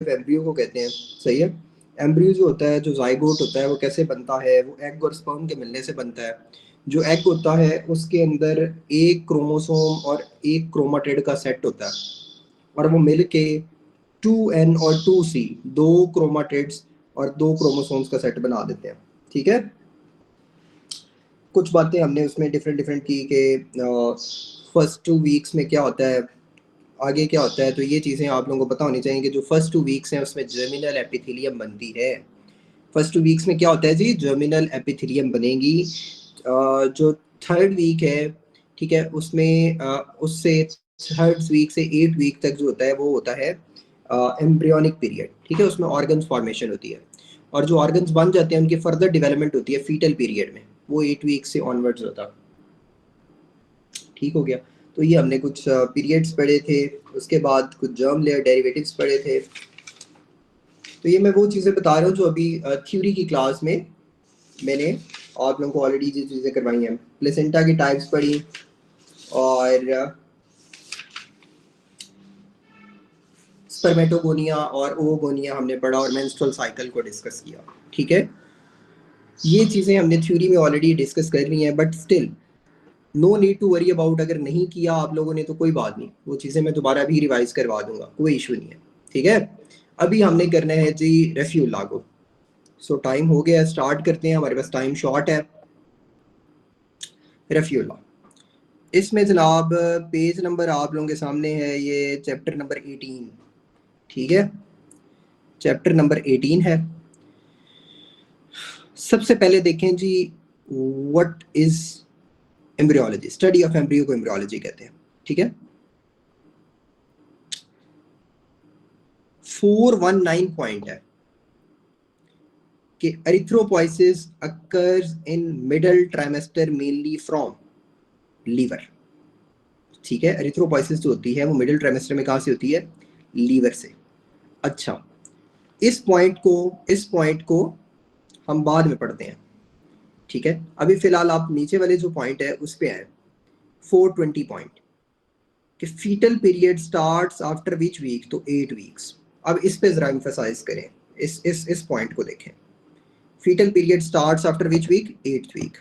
Embryo को कहते हैं। सही है। एम्ब्रियो जो होता है, जो जाइगोट होता है, वो कैसे बनता है? वो एग और स्पर्म के मिलने से बनता है। जो एग होता है उसके अंदर एक क्रोमोसोम और एक क्रोमाटिड का सेट होता है, और वो मिल के 2N और 2C, दो क्रोमाटिड्स और दो क्रोमोसोम्स का सेट बना देते हैं। ठीक है। कुछ बातें हमने उसमें डिफरेंट डिफरेंट की कि फर्स्ट 2 वीक्स में क्या होता है, आगे क्या होता है। तो ये चीज़ें आप लोगों को पता होनी चाहिए कि जो फर्स्ट 2 वीक्स हैं उसमें जर्मिनल एपिथेलियम बनती है। फर्स्ट 2 वीक्स में क्या होता है जी? जर्मिनल एपिथेलियम बनेगी। जो थर्ड वीक है, ठीक है, उसमें उससे थर्ड वीक से 8 वीक तक जो होता है वो होता है एम्ब्रियोनिक पीरियड। ठीक है। उसमें ऑर्गन्स फॉर्मेशन होती है, और जो ऑर्गन्स बन जाते हैं उनकी फर्दर डेवलपमेंट होती है फीटल पीरियड में, वो 8 वीक से ऑनवर्ड्स होता है। ठीक हो गया। तो ये हमने कुछ पीरियड्स पढ़े थे, उसके बाद कुछ जर्म लेयर डेरिवेटिव्स पढ़े थे। तो ये मैं वो चीज़ें बता रहा हूँ जो अभी थ्योरी की क्लास में मैंने आप लोगों को ऑलरेडी जो चीज़ें करवाई हैं। प्लेसेंटा की टाइप्स पढ़ी, और स्पर्मेटोगोनिया और ओवोगोनिया हमने पढ़ा, और मेंस्ट्रुअल साइकिल को डिस्कस किया। ठीक है। ये चीज़ें हमने थ्योरी में ऑलरेडी डिस्कस कर ली हैं, but still no need to worry about. अगर नहीं किया आप लोगों ने तो कोई बात नहीं, वो चीज़ें मैं दोबारा भी रिवाइज करवा दूंगा, कोई इशू नहीं है। ठीक है। अभी हमने करना है जी रेफ्यूल लागू। सो टाइम हो गया, स्टार्ट करते हैं, हमारे पास टाइम शॉर्ट है। रेफ्यूल लॉ, इसमें जनाब पेज नंबर आप लोगों के सामने है, ये चैप्टर नंबर 18। ठीक है। चैप्टर नंबर 18 है। सबसे पहले देखें जी, what is embryology? Study of embryo को एम्ब्रियोलॉजी कहते हैं। ठीक है। 419 पॉइंट है कि erythropoiesis occurs in middle trimester mainly from liver. ठीक है। एरिथ्रोपोइसिस जो होती है वो मिडिल ट्राइमेस्टर में कहाँ से होती है? लीवर से। अच्छा, इस पॉइंट को हम बाद में पढ़ते हैं। ठीक है। अभी फिलहाल आप नीचे वाले जो पॉइंट है उस पे आए। 420 पॉइंट कि fetal period starts after which week? तो 8 वीक्स। अब इस पे जरा एम्फेसाइज करें, इस पॉइंट को देखें। Fetal period starts after which week? 8th week.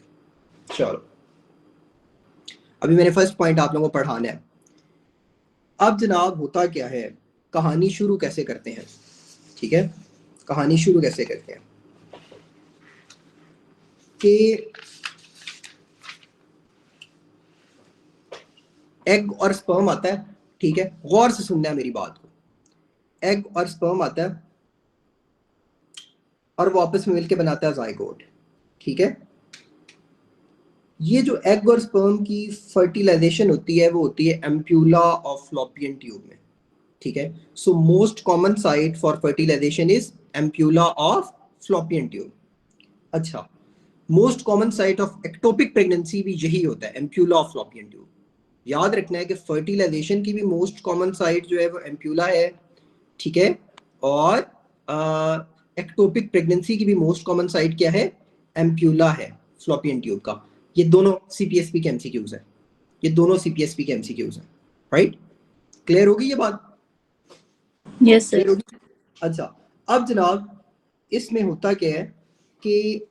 चलो, अभी मैंने फर्स्ट पॉइंट आप लोगों को पढ़ाना है। अब जनाब होता क्या है, कहानी शुरू कैसे करते हैं? ठीक है। कहानी शुरू कैसे करते हैं कि एग और स्पर्म आता है। ठीक है, गौर से सुनना है मेरी बात को। एग और स्पर्म आता है और वो आपस में मिलकर बनाता है जाइगोट। ठीक है। ये जो एग और स्पर्म की फर्टिलाइजेशन होती है वो होती है एम्प्यूला ऑफ फ्लोपियन ट्यूब में। ठीक है। So most common site for fertilisation is ampulla of fallopian tube. अच्छा, most common site of ectopic pregnancy भी यही होता है, एम्प्यूला ऑफ फ्लोपियन ट्यूब। याद रखना है कि फर्टिलाइजेशन की भी मोस्ट कॉमन साइट जो है वो एम्प्यूला है। ठीक है। और एक्टोपिक प्रेगनेंसी की भी मोस्ट कॉमन साइट क्या है? एम्प्यूला है, फ्लोपियन ट्यूब का। ये दोनों सीपीएसपी के एमसीक्यूज है, ये दोनों सीपीएसपी के एमसीक्यूज हैं। राइट। क्लियर होगी ये बात? Yes clear sir. होगी। अच्छा, अब जनाब इसमें होता क्या है कि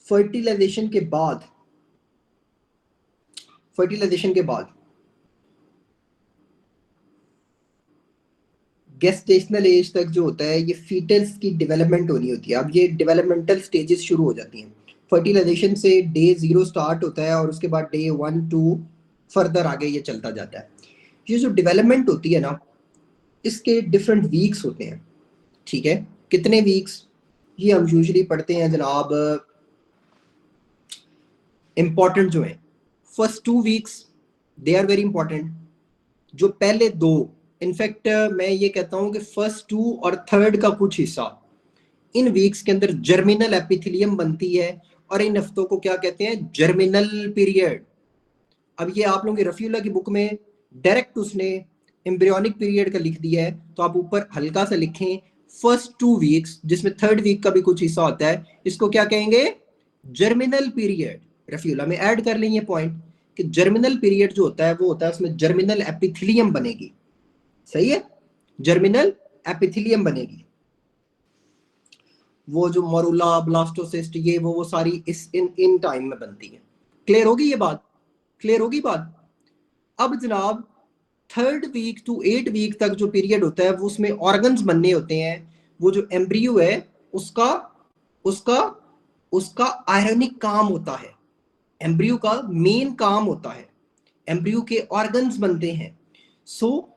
फर्टिलाइजेशन के बाद गेस्टेशनल एज तक जो होता है ये फीटस की डेवलपमेंट होनी होती है। अब ये डेवलपमेंटल स्टेजेस शुरू हो जाती हैं। फर्टिलाइजेशन से डे 0 स्टार्ट होता है, और उसके बाद डे 1 2 फर्दर आगे ये चलता जाता है। ये जो डेवलपमेंट होती है ना, इसके डिफरेंट वीक्स होते हैं। ठीक है। कितने वीक्स? ये हम यूजुअली पढ़ते हैं जनाब, इंपॉर्टेंट जो है first 2 weeks, they are very important. जो पहले दो, इनफैक्ट मैं ये कहता हूं कि फर्स्ट 2 और थर्ड का कुछ हिस्सा, इन वीक्स के अंदर जर्मिनल एपिथेलियम बनती है, और इन हफ्तों को क्या कहते हैं? Germinal period. अब ये आप लोगों की रफीउल्लाह की बुक में डायरेक्ट उसने एम्ब्रियोनिक पीरियड का लिख दिया है, तो आप ऊपर हल्का सा लिखें फर्स्ट 2 वीक्स, जिसमें थर्ड वीक का भी कुछ हिस्सा होता है, इसको क्या कहेंगे? Germinal period. रफीउल्लाह में ऐड कर लें ये पॉइंट कि जर्मिनल पीरियड जो होता है वो होता है उसमें जर्मिनल एपिथेलियम बनेगी। सही है। जर्मिनल एपिथेलियम बनेगी, वो जो मरुला ब्लास्टोसिस्ट ये वो सारी इस इन टाइम में बनती है। क्लियर होगी ये बात? क्लियर होगी बात? अब जनाब 3rd वीक टू 8 वीक तक जो पीरियड होता है वो उसमें ऑर्गन्स बनने होते हैं। वो जो एम्ब्रियो है उसका उसका उसका आयरनिक काम होता है, एम्ब्रियो का मेन काम होता है, एम्ब्रियो के ऑर्गन्स बनते हैं। सो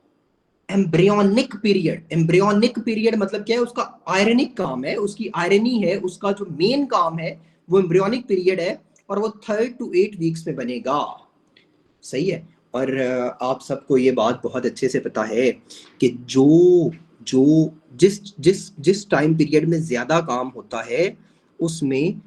एम्ब्रियोनिक पीरियड मतलब क्या है? उसका आयरनिक काम है, उसकी आयरनी है, उसका जो मेन काम है वो एम्ब्रियोनिक पीरियड है, और वो 3rd to 8 वीक्स में बनेगा। सही है। और आप सबको ये बात बहुत अच्छे से पता है कि जो जो जिस जिस जिस टाइम पीरियड में ज्यादा काम होता है उसमें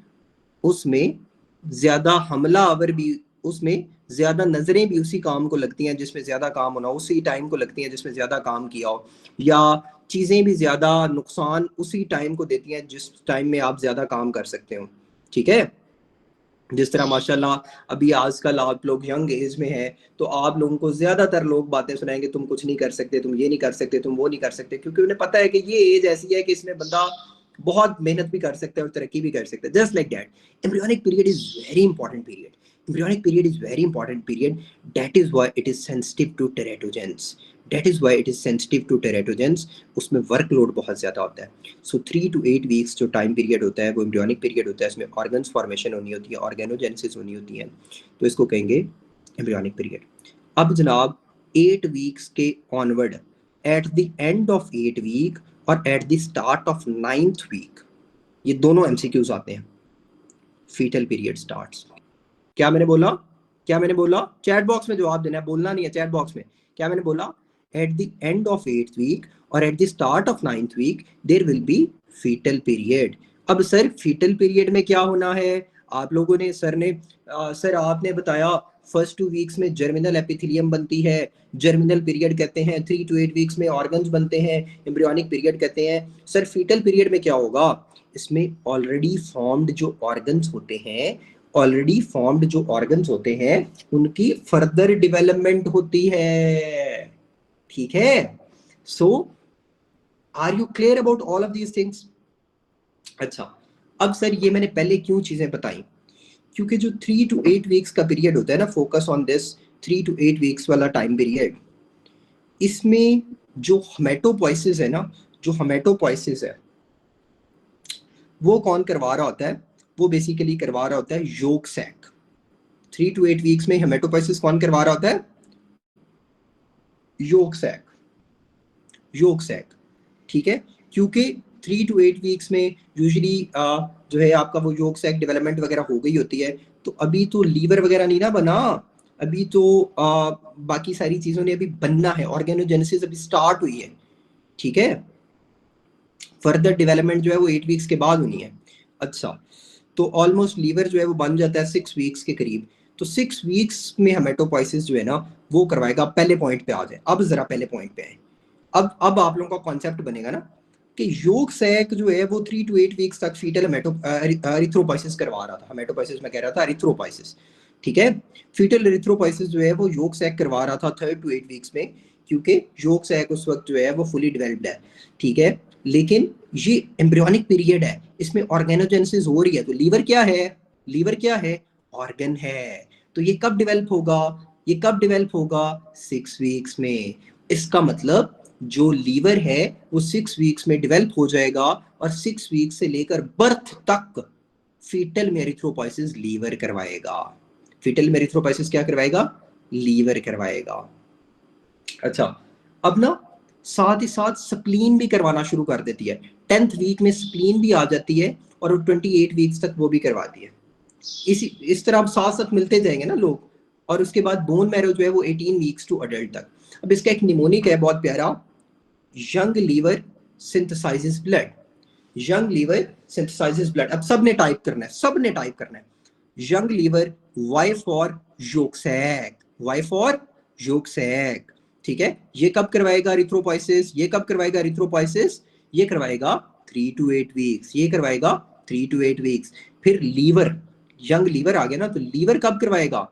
उसमें ज्यादा हमला आवर भी, उसमें ज्यादा नजरें भी उसी काम को लगती हैं जिसमें ज्यादा काम होना, उसी टाइम को लगती हैं जिसमें ज्यादा काम किया हो, या चीजें भी ज्यादा नुकसान उसी टाइम को देती हैं जिस टाइम में आप ज्यादा काम कर सकते हो। ठीक है। जिस तरह माशाल्लाह अभी आजकल आप लोग यंग एज में हैं तो आप लोगों को ज्यादातर लोग बातें सुनाएंगे, तुम कुछ नहीं कर सकते, तुम ये नहीं कर सकते, तुम वो नहीं कर सकते, क्योंकि उन्हें पता है कि ये एज ऐसी है कि इसमें बंदा बहुत मेहनत भी कर सकता है और तरक्की भी कर सकता है। Just like that embryonic period is very important period. Embryonic period is very important period. That is why it is sensitive to teratogens. उसमें वर्कलोड बहुत ज्यादा होता है। सो 3 to 8 वीक्स जो टाइम पीरियड होता है वो एम्ब्रियोनिक पीरियड होता है। इसमें ऑर्गन्स फॉर्मेशन होनी होती है, ऑर्गेनोजेनेसिस होनी होती है, तो इसको कहेंगे एम्ब्रियोनिक पीरियड। अब जनाब 8 वीक्स के onward, at the end of 8 week और at the start of 9th week, ये दोनों एमसीक्यूज आते हैं। Fetal period starts. क्या मैंने बोला? चैट बॉक्स में जवाब देना है, बोलना नहीं है चैट बॉक्स में। क्या मैंने बोला? At the end of 8th week और at the start of 9th week there will be fetal period. अब सर फीटल पीरियड में क्या होना है? आप लोगों ने सर आपने बताया फर्स्ट 2 वीक्स में जर्मिनल एपिथेलियम बनती है, जर्मिनल पीरियड कहते हैं। 3 to 8 वीक्स में ऑर्गन्स बनते हैं, एम्ब्रियोनिक पीरियड कहते हैं। सर फीटल पीरियड में क्या होगा? इसमें ऑलरेडी फॉर्म्ड जो ऑर्गन्स होते हैं उनकी फर्दर डेवलपमेंट होती है। ठीक है। So are you clear about all of these things? अच्छा, अब सर ये मैंने पहले क्यों चीजें बताई? क्योंकि जो 3 to 8 वीक्स का पीरियड होता है ना, focus on this 3 to 8 weeks वाला टाइम पीरियड, इसमें जो हेमेटोपोइसिस है ना, जो हेमेटोपोइसिस है वो कौन करवा रहा होता है? वो बेसिकली करवा रहा होता है योक सैक। 3 to 8 वीक्स में हेमेटोपोइसिस कौन करवा रहा होता है? Yolk sac. ठीक है। क्योंकि 3 to 8 वीक्स में यूजुअली जो है आपका वो योक सैक डेवलपमेंट वगैरह हो गई होती है, तो अभी तो लीवर वगैरह नहीं ना बना, अभी तो बाकी सारी चीजों ने अभी बनना है, ऑर्गेनोजेनेसिस अभी स्टार्ट हुई है। ठीक है। फर्दर डेवलपमेंट जो है वो 8 वीक्स के बाद होनी है। अच्छा, तो ऑलमोस्ट लीवर जो है वो बन जाता है 6 वीक्स के करीब। तो 6 वीक्स में हेमेटोपोइसिस जो है ना वो करवाएगा। पहले पॉइंट पे आ जाए, अब जरा पहले पॉइंट पे आए। अब आप लोगों का कॉन्सेप्ट बनेगा ना कि योग सैक जो है वो 3 to 8 वीक्स तक फीटल एरिथ्रोपोइसिस करवा रहा था। हेमेटोपोइसिस में कह रहा था एरिथ्रोपोइसिस। ठीक है। फीटल एरिथ्रोपोइसिस जो है वो योग सैक करवा रहा था 3rd to 8 वीक्स में, क्योंकि योग सैक उस वक्त जो है वो फुली डेवलप्ड है। ठीक है। लेकिन ये एम्ब्रियोनिक पीरियड है, इसमें ऑर्गेनोजेनेसिस हो रही है। तो लीवर क्या है? ऑर्गन है। तो ये कब डेवलप होगा? 6 वीक्स में। इसका मतलब जो लीवर है वो 6 वीक्स में डेवलप हो जाएगा, और 6 वीक्स से लेकर बर्थ तक फीटल में एरिथ्रोपोइसिस लीवर करवाएगा। फीटल में एरिथ्रोपोइसिस क्या करवाएगा? लीवर करवाएगा। अच्छा, अब ना साथ ही साथ स्प्लीन भी करवाना शुरू कर देती है। 10th वीक में स्प्लीन भी आ जाती है और 28 वीक्स तक वो भी करवाती है। इस तरह अब साथ साथ मिलते जाएंगे ना लोग। और उसके बाद बोन मैरो जो है वो 18 वीक्स टू अडल्ट तक। अब इसका एक निमोनिक है बहुत प्यारा, यंग लीवर सिंथेसाइजेस ब्लड। अब सबने टाइप करना है, यंग लीवर वाई फॉर योक्सैक। ठीक है। ये कब करवाएगा एरिथ्रोपोइसिस? ये करवाएगा 3 to 8 वीक्स। फिर लीवर, यंग लीवर आ गया ना, तो लीवर कब करवाएगा?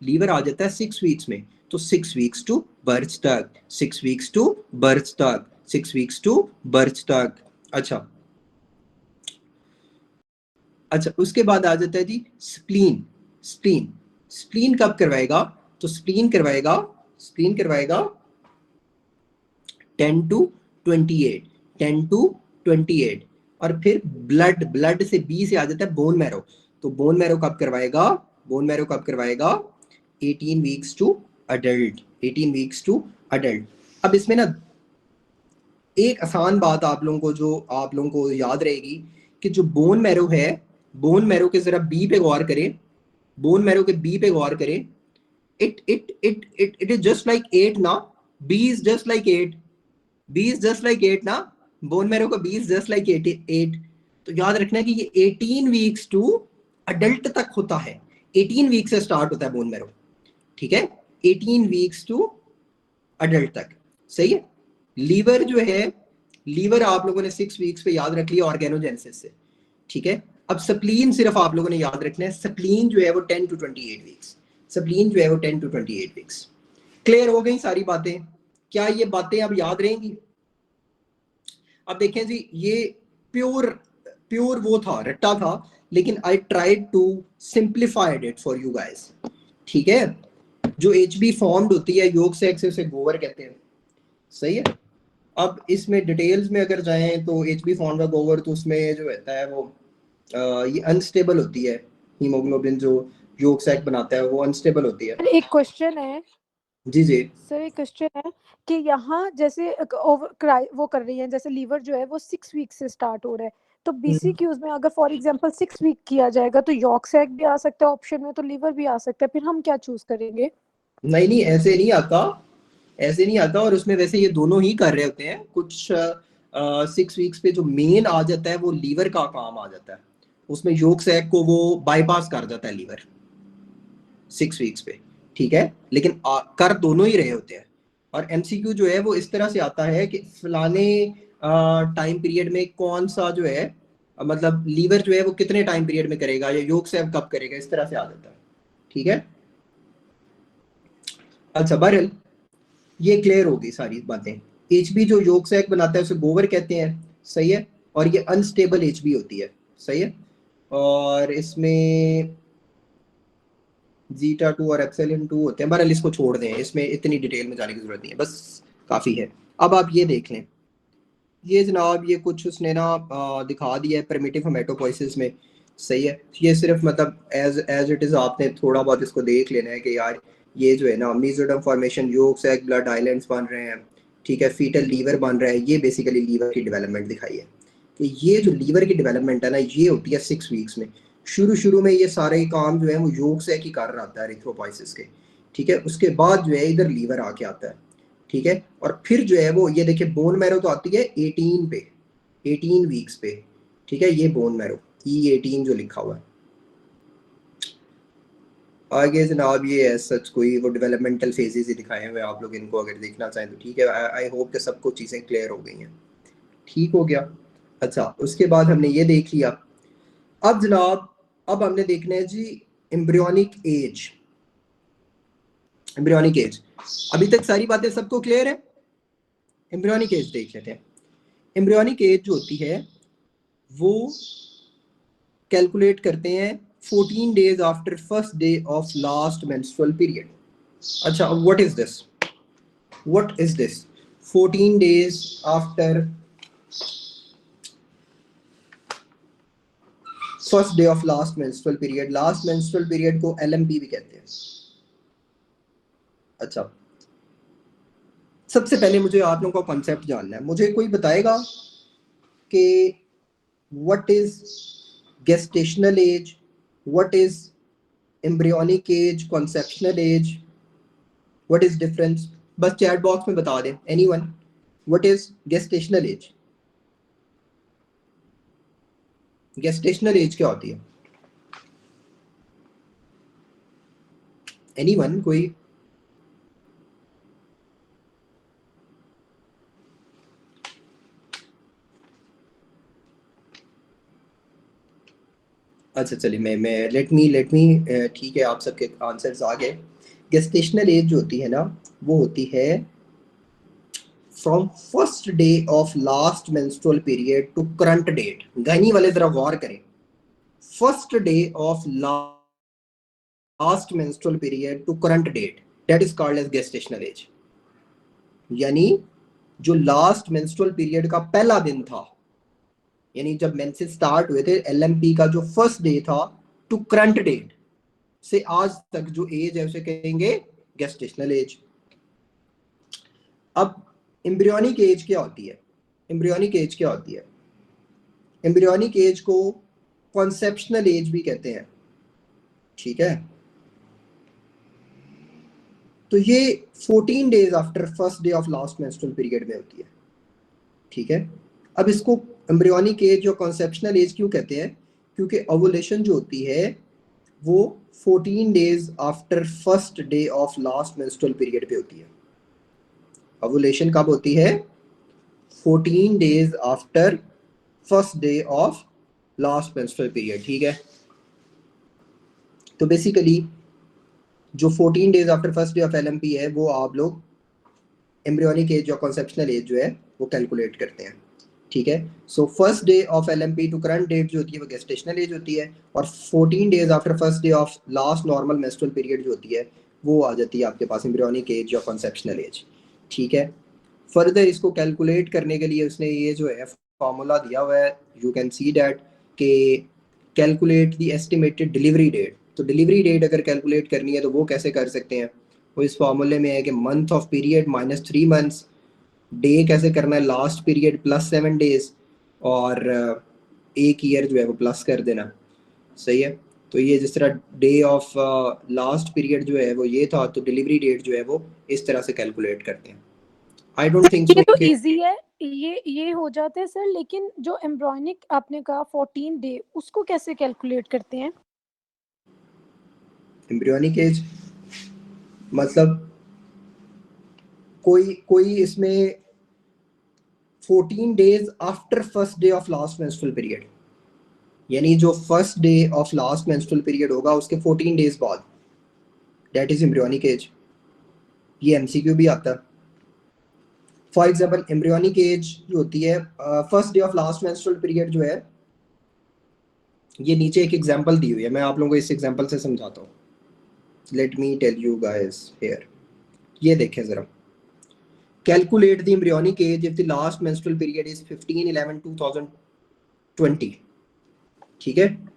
लीवर आ जाता है 6 वीक्स में। तो 6 वीक्स टू बर्थ तक, 6 वीक्स टू बर्थ तक, 6 वीक्स टू बर्थ तक। अच्छा अच्छा, उसके बाद आ जाता है जी स्प्लीन। स्प्लीन स्प्लीन कब करवाएगा? तो स्प्लीन करवाएगा 10 टू 28, 10 टू 28। और फिर ब्लड से बी से आ जाता है बोन मैरो। तो बोन मैरो कब करवाएगा? बोन मैरो कब करवाएगा? 18 weeks to adult, 18 weeks to adult. अब इसमें ना एक आसान बात आप लोगों को, जो आप लोगों को याद रहेगी, कि जो बोन मैरो है, बोन मैरो के जरा बी पे गौर करें, बोन मैरो के बी पे गौर करें। इट इज जस्ट लाइक 8 ना, B is just like 8, B is just like 8 ना, बोन मैरो का बी इज जस्ट लाइक 8। तो याद रखना कि ये 18 वीक्स टू अडल्ट तक होता है, 18 वीक से स्टार्ट होता है बोन मैरो, ठीक है, 18 वीक्स टू अडल्ट तक, सही है। लीवर जो है, लीवर आप लोगों ने 6 वीक्स पे याद रख लिया ऑर्गेनोजेनेसिस से, ठीक है। अब स्प्लीन सिर्फ आप लोगों ने याद रखना है, स्प्लीन जो है वो 10 टू 28 वीक्स, स्प्लीन जो है वो 10 टू 28 वीक्स। क्लियर हो गई सारी बातें? क्या ये बातें अब याद रहेंगी? अब देखें जी, ये प्योर प्योर वो था, रट्टा था, लेकिन I tried to simplified it for you guys, ठीक है। जो एच बी फॉर्म्ड होती है योग से एक्स, उसे गोवर कहते हैं, सही है। अब इसमें डिटेल्स में अगर जाएं तो एच बी फॉर्म्ड का गोवर, तो उसमें जो रहता है वो ये अनस्टेबल होती है, हीमोग्लोबिन जो योग सैक बनाता है वो अनस्टेबल होती है। एक क्वेश्चन है जी जी सर, एक क्वेश्चन है कि यहाँ जैसे वो कर रही है, जैसे लीवर जो है वो 6 वीक से स्टार्ट हो रहा है, तो बीसीक्यूज में अगर फॉर एग्जांपल 6 वीक किया जाएगा तो यॉर्क सैक भी आ सकता है ऑप्शन में, तो लीवर भी आ सकता है, फिर हम क्या चूज करेंगे? नहीं नहीं, ऐसे नहीं आता, ऐसे नहीं आता। और उसमें वैसे ये दोनों ही कर रहे होते हैं। कुछ 6 वीक्स पे जो मेन आ जाता है वो लीवर का काम आ जाता है, उसमें योग सैक को वो बाईपास कर जाता है लीवर 6 वीक्स पे, ठीक है। लेकिन कर दोनों ही रहे होते हैं। और एमसीक्यू जो है वो इस तरह से आता है कि फलाने टाइम पीरियड में कौन सा जो है, मतलब लीवर जो है वो कितने टाइम पीरियड में करेगा या योग सैक कब करेगा, इस तरह से आ जाता है, ठीक है। अच्छा बहरहाल ये क्लियर होगी सारी बातें। एचबी जो योग सैक बनाता है उसे गोवर कहते हैं, सही है। और ये अनस्टेबल एचबी होती है, सही है। और इसमें जीटा 2 और एप्सिलॉन 2 होते हैं। बहरहाल इसको छोड़ दें, इसमें इतनी डिटेल में जाने की जरूरत नहीं है, बस काफ़ी है। अब आप ये देख लें, ये जनाब ये कुछ उसने ना दिखा दिया है प्रिमिटिव हेमेटोपोइसिस में, सही है। ये सिर्फ मतलब एज एज इट इज़ आपने थोड़ा बहुत इसको देख लेना है कि यार ये जो है ना mesoderm formation, yolk sac, blood islands बन रहे हैं, ठीक है, फीटल लीवर बन रहा है। ये बेसिकली लीवर की डेवलपमेंट दिखाई है कि ये जो लीवर की डेवलपमेंट है ना, ये होती है 6 वीक्स में। शुरू शुरू में ये सारे काम जो है वो योग सैक ही कर रहा था एरिथ्रोपोइसिस के, ठीक है। उसके बाद जो है इधर लीवर आके आता है, ठीक है। और फिर जो है वो ये देखिए बोन मैरो तो आती है 18 पे, 18 वीक्स पे, ठीक है। ये बोन मैरो E18 जो लिखा हुआ है। आगे जनाब ये है सच कोई वो डेवलपमेंटल फेजेस ही दिखाए हुए हैं, आप लोग इनको अगर देखना चाहें तो ठीक है। आई होप कि सबको चीज़ें क्लियर हो गई हैं, ठीक हो गया। अच्छा उसके बाद हमने ये देख लिया। अब जनाब अब हमने देखना है जी एम्ब्रियोनिक एज। एम्ब्रियोनिक एज, अभी तक सारी बातें सबको क्लियर है? एम्ब्रियोनिक एज देख लेते हैं। एम्ब्रियोनिक एज जो होती है वो कैलकुलेट करते हैं 14 days after first day of last menstrual period. अच्छा what is this, what is this 14 days after first day of last menstrual period. Last menstrual period को LMP भी कहते हैं। अच्छा सबसे पहले मुझे आप लोगों का कॉन्सेप्ट जानना है। मुझे कोई बताएगा कि what is gestational age, what is embryonic age, conceptional age, what is difference? बस चैट बॉक्स में बता दें anyone, what is gestational age? Gestational age क्या होती है? एनीवन कोई? अच्छा चलिए मैं लेट मी ठीक है, आप सबके आंसर्स आ गए। गेस्टेशनल एज जो होती है ना, वो होती है from first day of last menstrual period to current date. Gynae वाले जरा गौर करें, first day of last menstrual period to current date, that is called as gestational age. यानी जो लास्ट मेंस्ट्रुअल पीरियड का पहला दिन था, यानी जब मेंसेस स्टार्ट हुए थे, एलएमपी का जो फर्स्ट डे था टू करंट डेट से आज तक जो एज है उसे कहेंगे गेस्टेशनल एज। अब एम्ब्रियोनिक एज क्या होती है? एम्ब्रियोनिक एज क्या होती है? एम्ब्रियोनिक एज को कॉन्सेप्शनल एज भी कहते हैं, ठीक है। तो ये 14 days after first day of last menstrual period में होती है, ठीक है। अब इसको एम्ब्रियोनिक एज और कॉन्सेप्शनल एज क्यों कहते हैं? क्योंकि ओवुलेशन जो होती है वो 14 days after first day of last menstrual period पे होती है। ओवुलेशन कब होती है? 14 days after first day of last menstrual period, ठीक है। तो बेसिकली जो 14 days after first day of LMP है वो आप लोग एम्ब्रियोनिक एज और कॉन्सेप्शनल एज जो है वो कैलकुलेट करते हैं, ठीक है। So first day of LMP to current date जो होती है वो गेस्टेशनल एज होती है, और 14 days after first day of last normal menstrual period जो होती है वो आ जाती है आपके पास एम्ब्रियोनिक एज या कॉन्सेप्शनल एज, ठीक है। फर्दर इसको कैलकुलेट करने के लिए उसने ये जो है फॉर्मूला दिया हुआ है, यू कैन सी दैट के calculate the estimated delivery date. तो डिलीवरी डेट अगर कैलकुलेट करनी है तो वो कैसे कर सकते हैं? वो इस फॉर्मूले में है कि month of period minus 3 months, day कैसे करना है लास्ट पीरियड प्लस 7 डेज, और एक ईयर जो है वो प्लस कर देना, सही है। तो ये जिस तरह डे ऑफ लास्ट पीरियड जो है वो ये था, तो डिलीवरी डेट जो है वो इस तरह से कैलकुलेट करते हैं। आई डोंट थिंक ये तो सो इजी है, ये हो जाता है सर, लेकिन जो एम्ब्रियोनिक आपने कहा 14 डे, उसको कैसे कैलकुलेट करते हैं? एम्ब्रियोनिक एज मतलब कोई इसमें 14 days after first day of last menstrual period, यानी जो first day of last menstrual period होगा उसके 14 डेज बाद, दैट इज एम्ब्रियोनिक एज। ये एमसीक्यू भी आता है। फॉर एग्जांपल एम्ब्रियोनिक एज जो होती है first day of last menstrual period जो है, ये नीचे एक एग्जांपल दी हुई है, मैं आप लोगों को इस एग्जांपल से समझाता हूँ। Let me tell you guys here, ये देखें जरा। Calculate the embryonic age if the last menstrual period is 15/11/2020, ठीक है।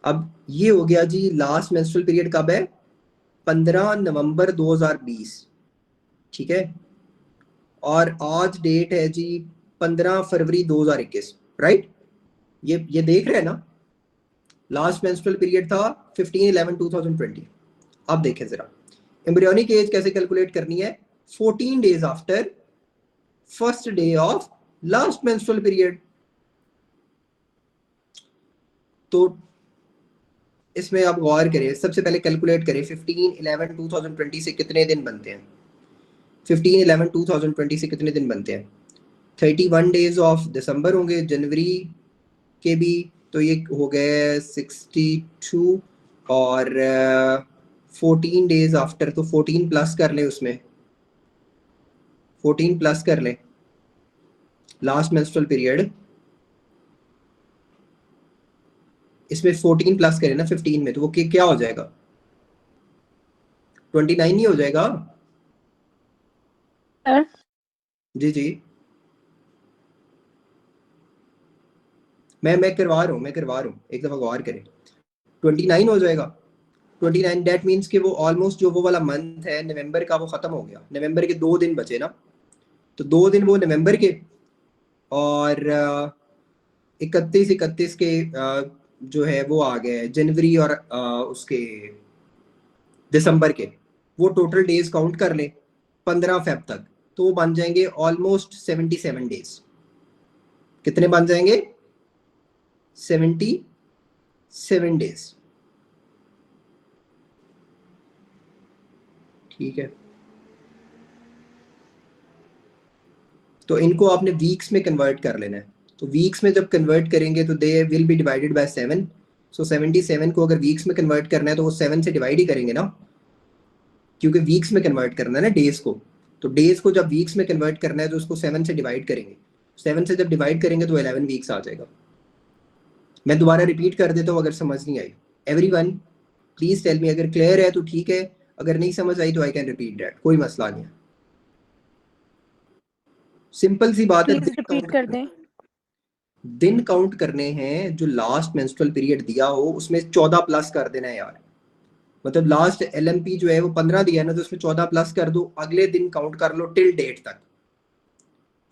अब ये हो गया जी, लास्ट मेंस्ट्रुअल पीरियड कब है? 15 नवंबर 2020, ठीक है। और आज डेट है जी 15 फरवरी 2021, राइट। ये देख रहे हैं ना, लास्ट मेंस्ट्रुअल पीरियड था 15/11/2020। अब देखें जरा एम्ब्रियोनिक एज कैसे कैलकुलेट करनी है? 14 days after first day of last menstrual period. तो इसमें आप गौर करें, सबसे पहले कैलकुलेट करें 15/11/2020 से कितने दिन बनते हैं। 15/11/2020 से कितने दिन बनते हैं? 31 डेज ऑफ दिसंबर होंगे, जनवरी के भी, तो ये हो गए 62, और 14 डेज आफ्टर, तो 14 प्लस कर लें, उसमें 14 प्लस कर लें लास्ट मेंस्ट्रुअल पीरियड, इसमें 14 प्लस करें ना 15 में, तो वो क्या हो जाएगा? 29 नहीं हो जाएगा? जी जी, मैं करवा रहा हूँ, एक दफा गौर करें। 29 हो जाएगा। 29 दैट मीन्स कि वो ऑलमोस्ट जो वो वाला मंथ है नवंबर का वो खत्म हो गया। नवंबर के 2 दिन बचे ना, तो 2 दिन वो नवंबर के, और 31 के जो है वो आ गए जनवरी, और उसके दिसंबर के, वो टोटल डेज काउंट कर ले 15 फेब तक, तो वो बन जाएंगे ऑलमोस्ट 77 डेज। कितने बन जाएंगे? 77 डेज, ठीक है। तो इनको आपने वीक्स में कन्वर्ट कर लेना है। तो वीक्स में जब कन्वर्ट करेंगे तो they will be divided by 7। सो 77 को अगर वीक्स में कन्वर्ट करना है तो वो 7 से डिवाइड ही करेंगे ना। क्योंकि वीक्स में कन्वर्ट करना है ना डेज को, तो डेज को जब वीक्स में कन्वर्ट करना है तो उसको 7 से डिवाइड करेंगे, 7 से जब डिवाइड करेंगे तो 11 वीक्स आ जाएगा। मैं दोबारा रिपीट कर देता हूँ अगर समझ नहीं आई। एवरीवन प्लीज टेल मी, अगर क्लियर है तो ठीक है, अगर नहीं समझ आई तो आई कैन रिपीट दैट, कोई मसला नहीं है। सिंपल सी बात है, प्लीज रिपीट कर दें। दिन काउंट करने हैं, जो लास्ट मेंस्ट्रुअल पीरियड दिया हो उसमें 14 प्लस कर देना है यार। मतलब लास्ट एलएमपी जो है वो 15 दिया है ना, तो उसमें 14 प्लस कर दो, अगले दिन काउंट कर लो टिल डेट तक।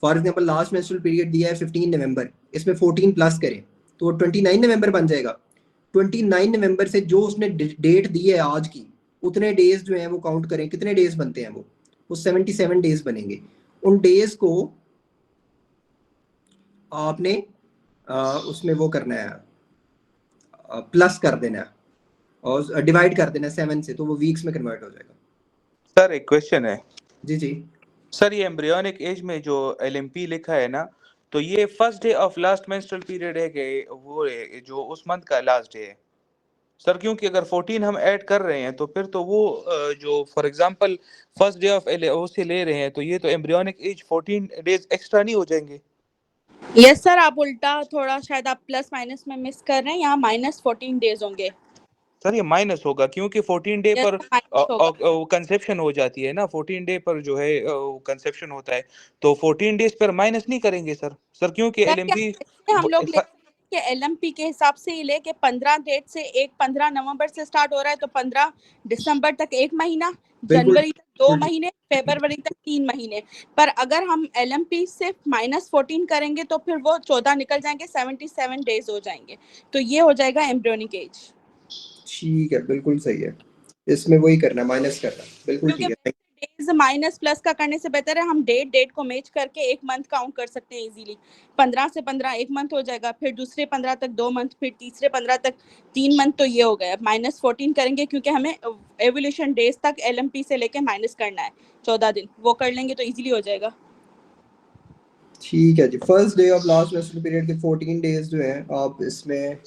For example last menstrual period दिया है 15 नवंबर, इसमें 14 प्लस करें तो वो 29 नवंबर बन जाएगा। 29 नवंबर से जो उसने डेट दी है आज की, उतने डेज जो है वो काउंट करें, कितने डेज बनते हैं वो 77 डेज बनेंगे। उन डेज को आपने उसमें वो करना है, प्लस कर देना है और डिवाइड कर देना है 7 से, तो वो वीक्स में कन्वर्ट हो जाएगा। सर एक क्वेश्चन है। जी जी सर ये एम्ब्रियोनिक एज में जो एलएमपी लिखा है ना, तो ये first day of last menstrual period है कि वो है जो उस मंथ का लास्ट डे है? सर क्योंकि अगर 14 हम ऐड कर रहे हैं तो फिर तो वो जो for example first day of ओ से ले रहे हैं, तो ये तो एम्ब्रियोनिक एज 14 डेज एक्स्ट्रा नहीं हो जाएंगे? यस सर, आप उल्टा थोड़ा शायद आप प्लस माइनस में मिस कर रहे हैं, यहाँ -14 डेज होंगे। सर ये माइनस होगा क्योंकि 14 डे यस पर माइनस होगा। कंसेप्शन हो जाती है ना, 14 डे पर जो है कंसेप्शन होता है, तो 14 डेज पर माइनस नहीं करेंगे सर क्योंकि सर एलएमपी क्या हम लोग ले कि एलएमपी के हिसाब से ही ले के 15 डेट से 15 नवंबर से स्टार्ट हो रहा है, तो 15 दिसंबर तक 1 महीना, बिल्कुल जनवरी तक 2 महीने, फरवरी तक 3 महीने। पर अगर हम एलएमपी से -14 करेंगे तो फिर वो 14 निकल जाएंगे, 77 डेज हो जाएंगे, तो ये हो जाएगा एम्ब्रियोनिक एज। ठीक है, बिल्कुल सही है, इसमें वही करना, माइनस करना, बिल्कुल ठीक है। डेज माइनस प्लस का करने से बेहतर है हम डेट को मैच करके एक मंथ काउंट कर सकते हैं इजीली। 15 से 15 एक मंथ हो जाएगा, फिर दूसरे 15 तक 2 मंथ, फिर तीसरे 15 तक 3 मंथ, तो ये हो गया। -14 करेंगे क्योंकि हमें एवोल्यूशन डेज तक एलएमपी से लेके माइनस करना है 14 दिन, वो कर लेंगे तो इजीली हो जाएगा। ठीक है जी, first day of last menstrual period के 14 डेज जो है आप इसमें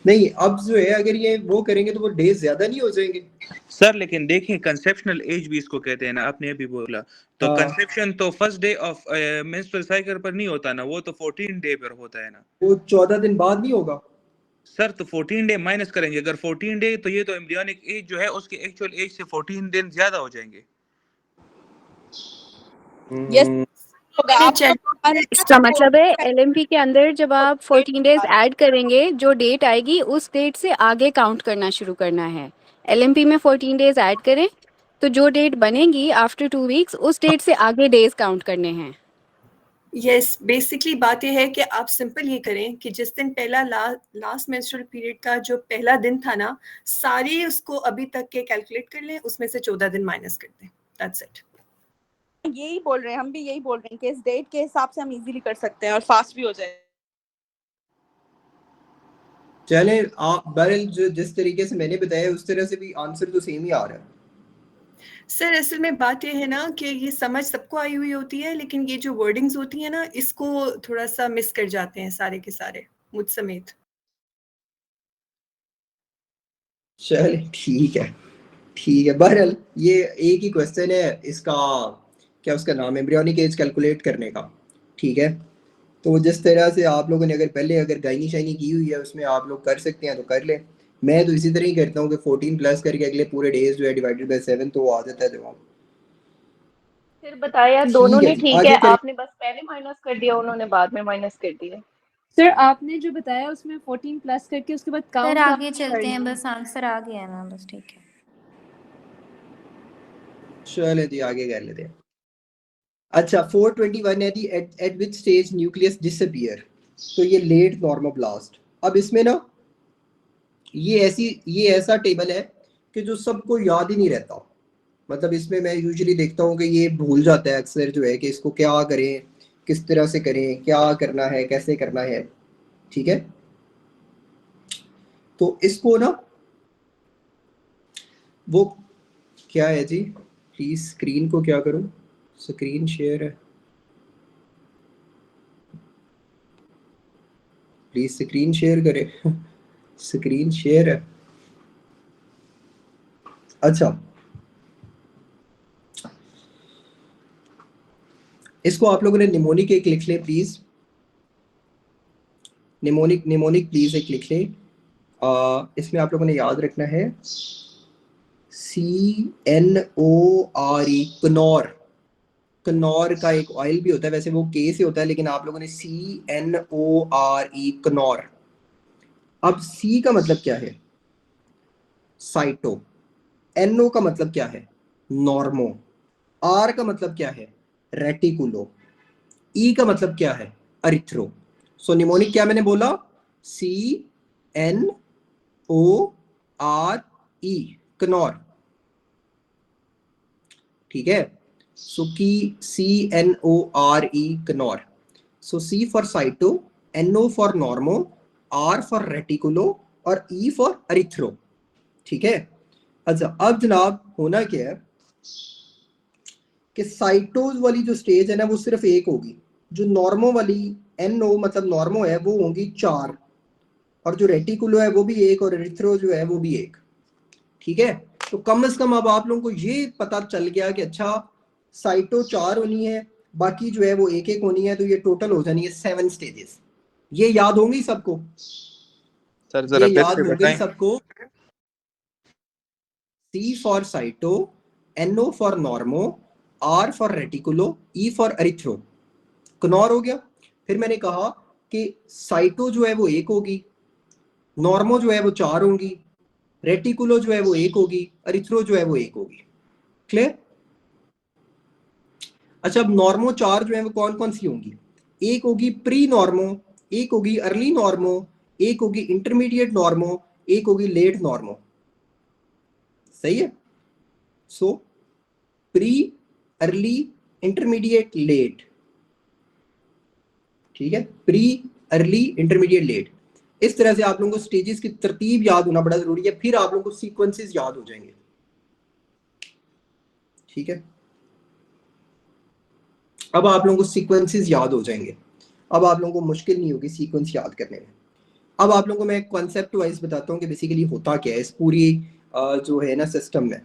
नहीं, अब जो है अगर ये वो करेंगे तो वो डेज ज्यादा नहीं हो जाएंगे? सर लेकिन देखें कंसेप्शनल एज भी इसको कहते हैं ना, आपने अभी बोला, तो कंसेप्शन तो first day of menstrual cycle पर नहीं होता ना, वो तो 14 डे पर होता है ना। वो 14 दिन बाद नहीं होगा? सर तो 14 डे माइनस करेंगे, अगर 14 डे तो ये तो एम्ब्रियोनिक एज जो है उसके एक्चुअल एज से 14 दिन ज्यादा हो जाएंगे। यस होगा। आप इसका मतलब है एलएमपी के अंदर जब आप 14 डेज ऐड करेंगे, जो डेट आएगी उस डेट से आगे काउंट करना शुरू करना है। एलएमपी में 14 डेज ऐड करें तो जो डेट बनेगी आफ्टर 2 वीक्स उस डेट से आगे डेज काउंट करने हैं। यस बेसिकली बात यह है कि आप सिंपल ये करें कि जिस दिन पहला लास्ट मेंस्ट्रुअल पीरियड का जो पहला दिन था ना, सारी उसको अभी तक के कैलकुलेट कर लें, उसमें से 14 दिन माइनस कर दें, दैट्स इट। यही बोल रहे हैं, हम भी यही बोल रहे हैं कि इस डेट के हिसाब से हम इजीली कर सकते हैं और फास्ट भी हो जाए। चले आप बहरहाल जो जिस तरीके से मैंने बताया उस तरह से भी आंसर तो सेम ही आ रहा है। सर असल में बात यह है ना कि ये समझ सबको आई हुई होती है, लेकिन ये जो वर्डिंग्स होती है ना, इसको थोड़ा सा मिस कर जाते हैं सारे के सारे, मुझ समेत। चले ठीक है, बहरहाल ये एक ही क्वेश्चन है इसका, क्या उसका नाम है, एम्ब्रियोनिक एज कैलकुलेट करने का। ठीक है, तो जिस तरह से आप लोगों ने अगर पहले अगर गायनी शाइनी की हुई है उसमें आप लोग कर सकते हैं तो कर लें। मैं तो इसी तरह ही करता हूँ कि 14 प्लस करके अगले पूरे डेज जो है डिवाइडेड बाय 7, तो वो आ जाता है जवाब। फिर बताया ठीक दोनों है ने जी, ठीक आगे है, चलिए। आपने बस पहले माइनस कर दिया, उन्होंने बाद में माइनस कर दिया। सर आपने जो बताया उसमें 14 प्लस करके उसके बाद काउंट सर आगे चलते हैं, बस आंसर आ गया ना, बस ठीक है। चले जी आगे कर लेते हैं। अच्छा 421 है the at which stage nucleus disappear, तो ये लेट नॉर्मोब्लास्ट। अब इसमें ना ये ऐसा टेबल है कि जो सबको याद ही नहीं रहता। मतलब इसमें मैं यूजुअली देखता हूँ कि ये भूल जाता है अक्सर जो है कि इसको क्या करें, किस तरह से करें, क्या करना है, कैसे करना है। ठीक है, तो इसको ना वो क्या है जी, प्लीज स्क्रीन को क्या करूं, स्क्रीन शेयर है, प्लीज स्क्रीन शेयर करें स्क्रीन शेयर है। अच्छा इसको आप लोगों ने निमोनिक एक लिख ले प्लीज, निमोनिक प्लीज एक लिख ले। इसमें आप लोगों ने याद रखना है CNORE, कनौर। कनौर का एक ऑयल भी होता है, वैसे वो के से होता है, लेकिन आप लोगों ने CNORE, कनौर। अब C का मतलब क्या है? साइटो। NO का मतलब क्या है? नॉर्मो। R का मतलब क्या है? रेटिकुलो। E का मतलब क्या है? अरिथ्रो। सो निमोनिक क्या मैंने बोला? CNORE, कनौर। ठीक है, सो की CNORE, कनौर। So C for cyto, NO for normo, R for reticulo और E फॉर अरिथ्रो। ठीक है। अच्छा, अब जनाब होना क्या है कि साइटोज वाली जो स्टेज है ना वो सिर्फ एक होगी, जो नॉर्मो वाली NO मतलब नॉर्मो है वो होंगी 4, और जो रेटिकुलो है वो भी एक, और एरिथ्रो जो है वो भी एक। ठीक है, तो कम से कम अब आप लोगों को ये पता चल गया कि अच्छा साइटो 4 होनी है, बाकी जो है वो एक एक होनी है, तो ये टोटल हो जानी है 7 स्टेजेस। ये याद होंगी सबको? सर ये जरा फिर याद से हो गई बताएं। सबको? C for cyto, NO for normo, R for reticulo, E for erythro. कनौर हो गया। फिर मैंने कहा कि साइटो जो है वो एक होगी, नॉर्मो जो है वो 4 होंगी, रेटिकुलो जो है वो एक होगी, अरिथ्रो जो है वो एक होगी। क्लियर? अच्छा, अब नॉर्मो 4 जो है वो कौन कौन सी होंगी? एक होगी प्री नॉर्मो, एक होगी अर्ली नॉर्मो, एक होगी इंटरमीडिएट नॉर्मो, एक होगी लेट नॉर्मो। सही है? So pre, early, intermediate, late. ठीक है, प्री, अर्ली, इंटरमीडिएट, लेट। इस तरह से आप लोगों को स्टेजेस की तरतीब याद होना बड़ा जरूरी है, फिर आप लोगों को सीक्वेंसेस याद हो जाएंगे। ठीक है, अब आप लोगों को सीक्वेंसेस याद हो जाएंगे, अब आप लोगों को मुश्किल नहीं होगी सीक्वेंस याद करने में। अब आप लोगों को मैं कॉन्सेप्ट वाइज बताता हूँ कि बेसिकली होता क्या है इस पूरी जो है ना सिस्टम में।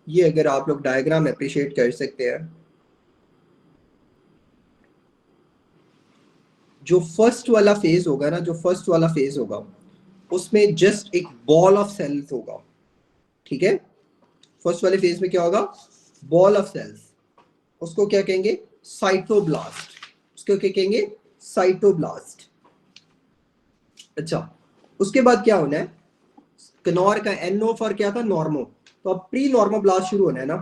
ये अगर आप लोग डायग्राम अप्रिशिएट कर सकते हैं, जो फर्स्ट वाला फेज होगा ना, जो फर्स्ट वाला फेज होगा उसमें जस्ट एक बॉल ऑफ सेल्स होगा। ठीक है, फर्स्ट वाले फेज में क्या होगा? Ball of cells. उसको क्या कहेंगे? साइटोब्लास्ट। उसको क्या कहेंगे? साइटोब्लास्ट। अच्छा, उसके बाद क्या होना है? कनौर का NO फॉर क्या था? नॉर्मो। तो अब प्री नॉर्मोब्लास्ट शुरू होना है ना,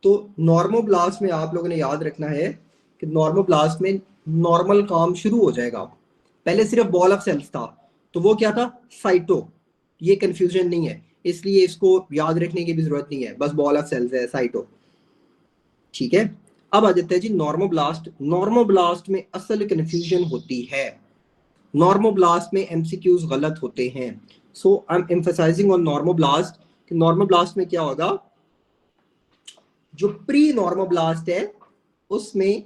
तो नॉर्मोब्लास्ट में आप लोगों ने याद रखना है कि नॉर्मोब्लास्ट में नॉर्मल काम शुरू हो जाएगा। पहले सिर्फ बॉल ऑफ सेल्स था, तो वो क्या था? साइटो। ये कंफ्यूजन नहीं है, इसलिए इसको याद रखने की भी जरूरत नहीं है, बस बॉल ऑफ सेल्स है, साइटो। ठीक है, अब आ जाता है जी नॉर्मोब्लास्ट। नॉर्मोब्लास्ट में असल कंफ्यूजन होती है, नॉर्मोब्लास्ट में MCQs गलत होते हैं। So I am emphasising on normoblast कि नॉर्मोब्लास्ट में क्या होगा? जो प्री नॉर्मोब्लास्ट है उसमें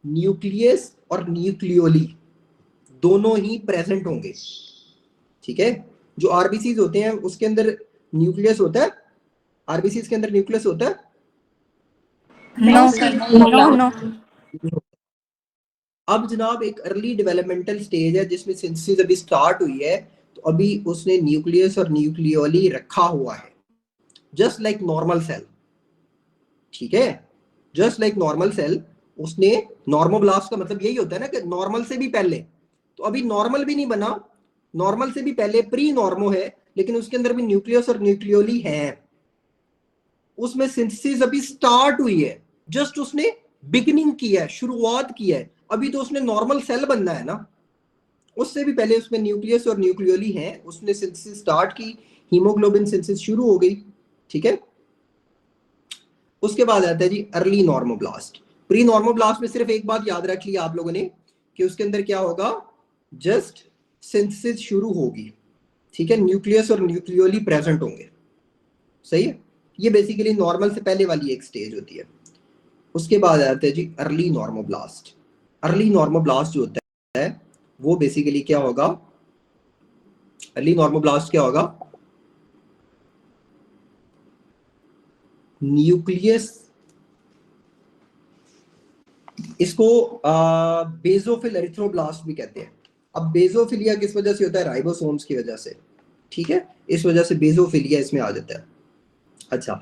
न्यूक्लियस और न्यूक्लियोली दोनों ही प्रेजेंट होंगे। ठीक है, जो आरबीसीज होते हैं उसके अंदर न्यूक्लियस होता है? आरबीसीज के अंदर न्यूक्लियस होता है? No no no. अब जनाब एक अर्ली डेवलपमेंटल स्टेज है जिसमें सिंथेसिस अभी स्टार्ट हुई है, तो अभी उसने न्यूक्लियस और न्यूक्लियोली रखा हुआ है, जस्ट लाइक नॉर्मल सेल। ठीक है, जस्ट लाइक नॉर्मल सेल उसने, नॉर्मोब्लास्ट का मतलब यही होता है ना कि नॉर्मल से भी पहले, तो अभी नॉर्मल भी नहीं बना, नॉर्मल से भी पहले प्री नॉर्मो है, लेकिन उसके अंदर भी न्यूक्लियस और न्यूक्लियोली है, उसमें सिंथेसिस अभी स्टार्ट हुई है, जस्ट उसने बिगिनिंग की है, शुरुआत की है, अभी तो उसने नॉर्मल सेल बनना है ना, उससे भी पहले उसमें न्यूक्लियस और न्यूक्लियोली है, उसने सिंथेसिस स्टार्ट की, हीमोग्लोबिन सिंथेसिस शुरू हो गई। ठीक है, उसके बाद आता है जी अर्ली नॉर्मोब्लास्ट। प्री नॉर्मोब्लास्ट में सिर्फ एक बात याद रख लिया आप लोगों ने कि उसके अंदर क्या होगा? जस्ट सिंथेसिस शुरू होगी। ठीक है, न्यूक्लियस और न्यूक्लियोली प्रेजेंट होंगे। सही है, ये बेसिकली नॉर्मल से पहले वाली एक स्टेज होती है। उसके बाद आता है जी अर्ली नॉर्मोब्लास्ट। अर्ली नॉर्मोब्लास्ट जो होता है वो बेसिकली क्या होगा? अर्ली नॉर्मोब्लास्ट क्या होगा? न्यूक्लियस, इसको बेसोफिल एरिथ्रोब्लास्ट भी कहते हैं। अब बेसोफिलिया किस वजह से होता है? राइबोसोम्स की वजह से, ठीक है, इस वजह से बेसोफिलिया इसमें आ जाता है। अच्छा,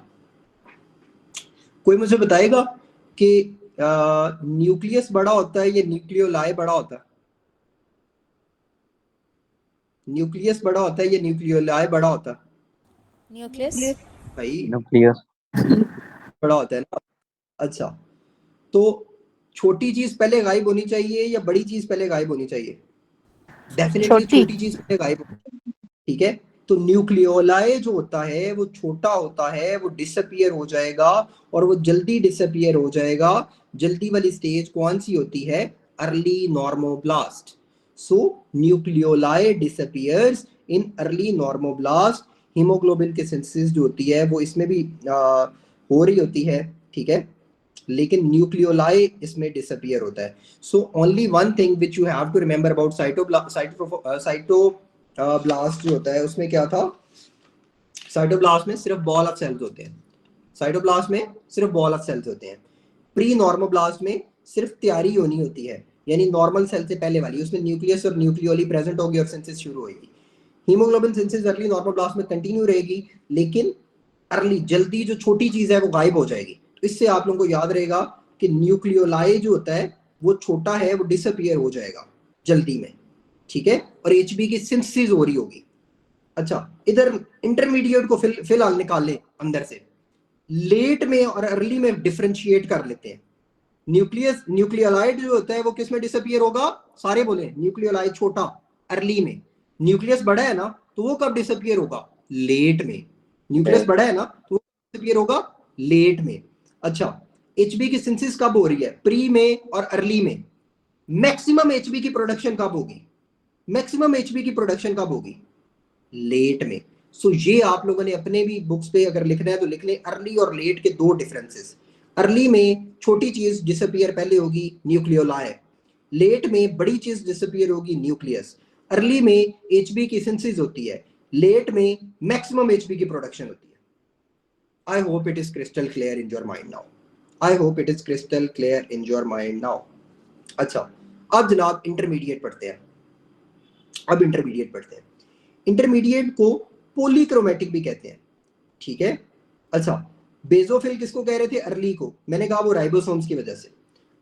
कोई मुझे बताएगा कि न्यूक्लियस बड़ा होता है या न्यूक्लियोलाई बड़ा होता है? न्यूक्लियस बड़ा होता है या न्यूक्लियोलाई बड़ा होता है? न्यूक्लियस। भाई न्यूक्लियस बड़ा होता है ना। अच्छा, तो छोटी चीज पहले गायब होनी चाहिए या बड़ी चीज पहले गायब होनी चाहिए? डेफिनेटली छोटी चीज पहले गायब होनी चाहिए, ठीक है। तो न्यूक्लियोलाई जो होता है वो छोटा होता है, वो डिसअपियर हो जाएगा, और वो जल्दी डिसअपियर हो जाएगा। जल्दी वाली स्टेज कौन सी होती है? Early normoblast. So nucleoli disappears in early normoblast. Haemoglobin की सिंथेसिस जो होती है वो इसमें भी हो रही होती है, ठीक है, लेकिन न्यूक्लियोलाई इसमें डिसअपियर होता है। So only one thing which you have to remember about cytoblast जो होता है उसमें क्या था? साइटोब्लास्ट में सिर्फ बॉल ऑफ सेल्स होते हैं। साइटोब्लास्ट में सिर्फ बॉल ऑफ सेल्स होते हैं। प्री नॉर्मोब्लास्ट में सिर्फ तैयारी होनी होती है, यानी नॉर्मल सेल से पहले वाली, उसमें न्यूक्लियस और न्यूक्लियोली प्रेजेंट होगी और सिंथेसिस शुरू होगी। हीमोग्लोबिन सिंथेसिस अर्ली नॉर्मोब्लास्ट में कंटिन्यू रहेगी, लेकिन अर्ली जल्दी जो छोटी चीज है वो गायब हो जाएगी। तो इससे आप लोगों को याद रहेगा कि न्यूक्लियोलाई जो होता है वो छोटा है, वो डिसअपियर हो जाएगा जल्दी में, ठीक है, और एचबी की सिंथेसिस हो रही होगी। अच्छा, इधर इंटरमीडिएट को फिलहाल निकाल ले अंदर से। लेट में और अर्ली में डिफरेंशिएट कर लेते हैं। न्यूक्लियोलाइड जो होता है वो किस में डिसअपियर होगा? सारे बोले न्यूक्लियोलाइड छोटा अर्ली में। न्यूक्लियस बड़ा है ना, तो वो कब डिसअपियर होगा? लेट में। न्यूक्लियस बड़ा है ना, तो वो डिसअपियर होगा लेट में। अच्छा, एचबी की सिंथेसिस कब हो रही है? प्री में और अर्ली में। मैक्सिमम एचबी की प्रोडक्शन कब होगी? मैक्सिमम एचबी की प्रोडक्शन कब होगी? लेट में। सो ये आप लोगों ने अपने भी बुक्स पे अगर लिखना है तो लिख लें, अर्ली और लेट के दो डिफरेंसेस। अर्ली में छोटी चीज डिसअपियर पहले होगी, न्यूक्लियोलाई। लेट में बड़ी चीज डिसअपियर होगी, न्यूक्लियस। अर्ली में एचबी की सिंथेसिस होती है, लेट में मैक्सिमम एचबी की प्रोडक्शन होती है। I hope it is crystal clear in your mind now. I hope it is crystal clear in your mind now. अच्छा, अब जनाब इंटरमीडिएट पढ़ते हैं। अब इंटरमीडिएट पढ़ते हैं। इंटरमीडिएट को पॉलीक्रोमैटिक भी कहते हैं, ठीक है। अच्छा, बेसोफिल किसको कह रहे थे? अर्ली को। मैंने कहा वो राइबोसोम्स की वजह से।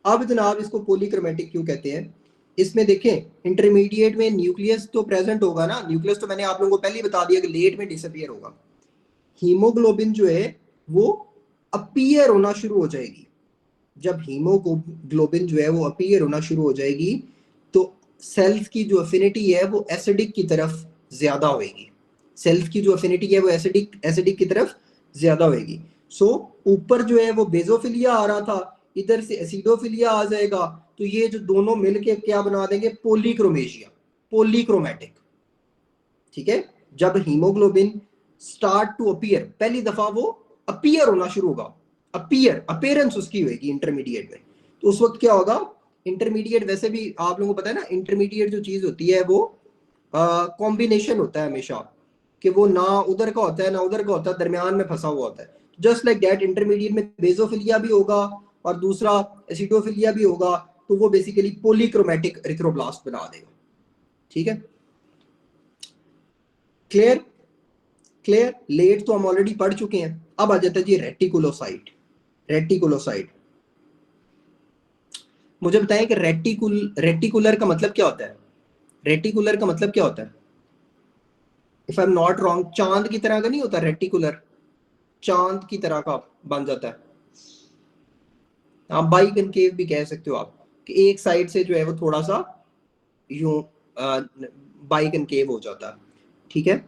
अब जनाब इसको पॉलीक्रोमैटिक क्यों कहते हैं? इसमें देखें, इंटरमीडिएट में न्यूक्लियस तो प्रेजेंट होगा ना। न्यूक्लियस तो मैंने आप लोगों को पहले ही बता दिया कि लेट में डिसअपियर होगा। हीमोग्लोबिन जो है वो अपीयर होना शुरू हो जाएगी। जब हीमोग्लोबिन जो है वो अपीयर होना शुरू हो जाएगी तो सेल्स की जो एफिनिटी है वो एसिडिक की तरफ ज्यादा होएगी। सेल्स की जो एफिनिटी है वो एसिडिक की तरफ ज्यादा होएगी। सो ऊपर जो है वो बेसोफिलिया आ रहा था, इधर से एसिडोफिलिया आ जाएगा। तो ये जो दोनों मिलके क्या बना देंगे? पॉलीक्रोमेशिया, पॉलीक्रोमैटिक, ठीक है। जब हीमोग्लोबिन स्टार्ट टू अपीयर, पहली दफा वो अपीयर होना शुरू होगा, अपीयरेंस उसकी होगी इंटरमीडिएट में, तो उस वक्त क्या होगा? इंटरमीडिएट वैसे भी आप लोगों को पता है ना, इंटरमीडिएट जो चीज होती है वो कॉम्बिनेशन होता है हमेशा, कि वो ना उधर का होता है ना उधर का होता है, दरमियान में फंसा हुआ होता है। जस्ट लाइक दैट इंटरमीडिएट में बेसोफिलिया भी होगा और दूसरा एसिडोफिलिया भी होगा, तो वो बेसिकली पॉलीक्रोमैटिक एरिथ्रोब्लास्ट बना देगा, ठीक है। क्लियर? क्लियर? लेट तो हम ऑलरेडी पढ़ चुके हैं। अब आ जाता है जी रेटिकुलोसाइट। रेटिकुलोसाइट, मुझे बताएं कि रेटिकुलर का मतलब क्या होता है? रेटिकुलर का मतलब क्या होता है? If I am not wrong, चांद की तरह का नहीं होता रेटिकुलर? चांद की तरह का बन जाता है। आप बाई कनकेव भी कह सकते हो आप, कि एक साइड से जो है वो थोड़ा सा यूं बाई कनकेव हो जाता है, ठीक है।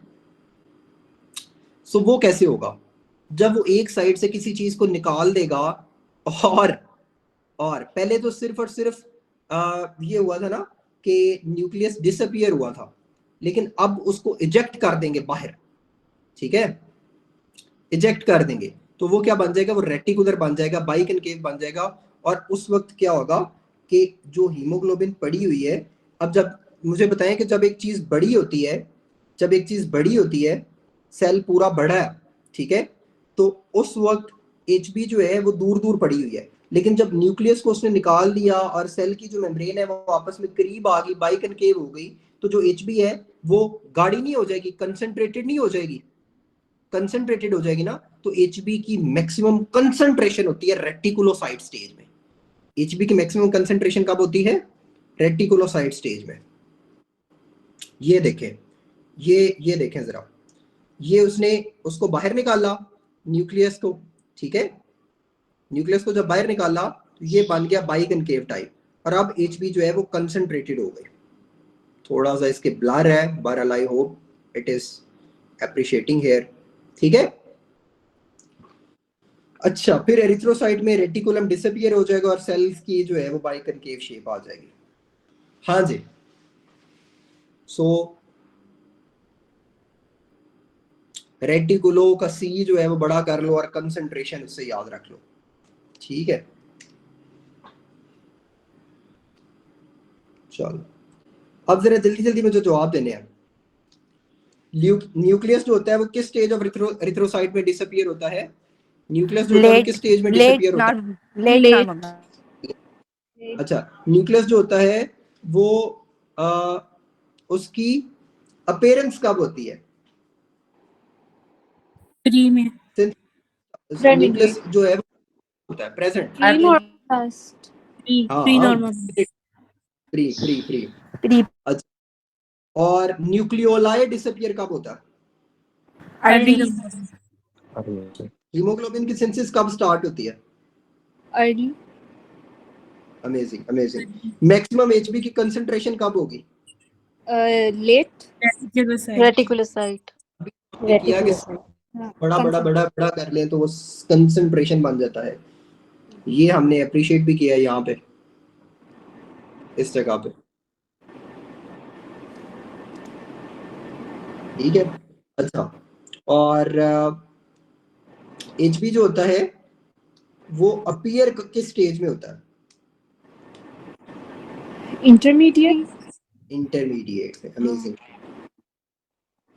सो वो कैसे होगा? जब वो एक साइड से किसी चीज को निकाल देगा, और पहले तो सिर्फ और सिर्फ ये हुआ था ना कि न्यूक्लियस डिसअपियर हुआ था, लेकिन अब उसको इजेक्ट कर देंगे बाहर, ठीक है, इजेक्ट कर देंगे, तो वो क्या बन जाएगा? वो रेटिकुलर बन जाएगा, बाई कनकेव बन जाएगा। और उस वक्त क्या होगा कि जो हीमोग्लोबिन पड़ी हुई है, अब जब मुझे बताएं कि जब एक चीज बड़ी होती है जब एक चीज बड़ी होती है, सेल पूरा बड़ा है, ठीक है, तो उस वक्त HB जो है वो दूर दूर पड़ी हुई है, लेकिन जब न्यूक्लियस को उसने निकाल दिया और सेल की जो मेम्ब्रेन है वो आपस में करीब आ गई, बाइकनकेव हो गई, तो जो HB है वो गाढ़ी नहीं हो जाएगी, कंसंट्रेटेड नहीं हो जाएगी, कंसंट्रेटेड हो जाएगी ना, तो HB की मैक्सिमम कंसंट्रेशन होती है रेटिकुलोसाइट स्टेज में। HB की मैक्सिमम कंसंट्रेशन कब होती है? रेटिकुलोसाइट स्टेज में। ये देखें, ये देखें जरा, ये उसने उसको बाहर निकाला न्यूक्लियस को, ठीक है, न्यूक्लियस को जब बाहर निकाला तो ये बन गया बाइकनकेव टाइप, और अब HB जो है वो कंसंट्रेटेड हो गई। थोड़ा सा इसके ब्लर है, बहरहाल I hope it is appreciating here, ठीक है। अच्छा, फिर एरिथ्रोसाइट में रेटिकुलम डिसअपियर हो जाएगा और सेल्स की जो है वो बाइकनकेव शेप आ जाएगी। हाँ जी, सो रेटिकुलो का C जो है वो बड़ा कर लो और कंसंट्रेशन उससे याद रख लो, ठीक है। चलो अब जरा जल्दी जल्दी में जो जवाब देने हैं। न्यूक्लियस जो होता है वो किस स्टेज ऑफ एरिथ्रोसाइट में डिसअपियर होता है? न्यूक्लियस जो होता है वो किस स्टेज में डिसअपियर होता है? लेट। अच्छा, न्यूक्लियस जो होता है वो उसकी अपीयरेंस कब होती है? प्री में न्यूक्लियस जो है वो होता है प्रेजेंट, हाँ प्री हाँ, नॉर्मल प्री प्री प्री। अच्छा, और न्यूक्लियोलाई डिसअपियर कब होता है? अर्ली हीमोग्लोबिन की सिंथेसिस कब स्टार्ट होती है? Early amazing amazing. Maximum HB की कंसंट्रेशन कब होगी? Late reticulocyte. किया कि बड़ा बड़ा बड़ा बड़ा कर लें तो वो कंसंट्रेशन बन जाता है। ये हमने अप्रिशिएट भी किया है यहाँ पे, इस जगह पे, ठीक है। अच्छा, और HB जो होता है वो अपीयर किस स्टेज में होता है? इंटरमीडिएट इंटरमीडिएट में। अमेजिंग।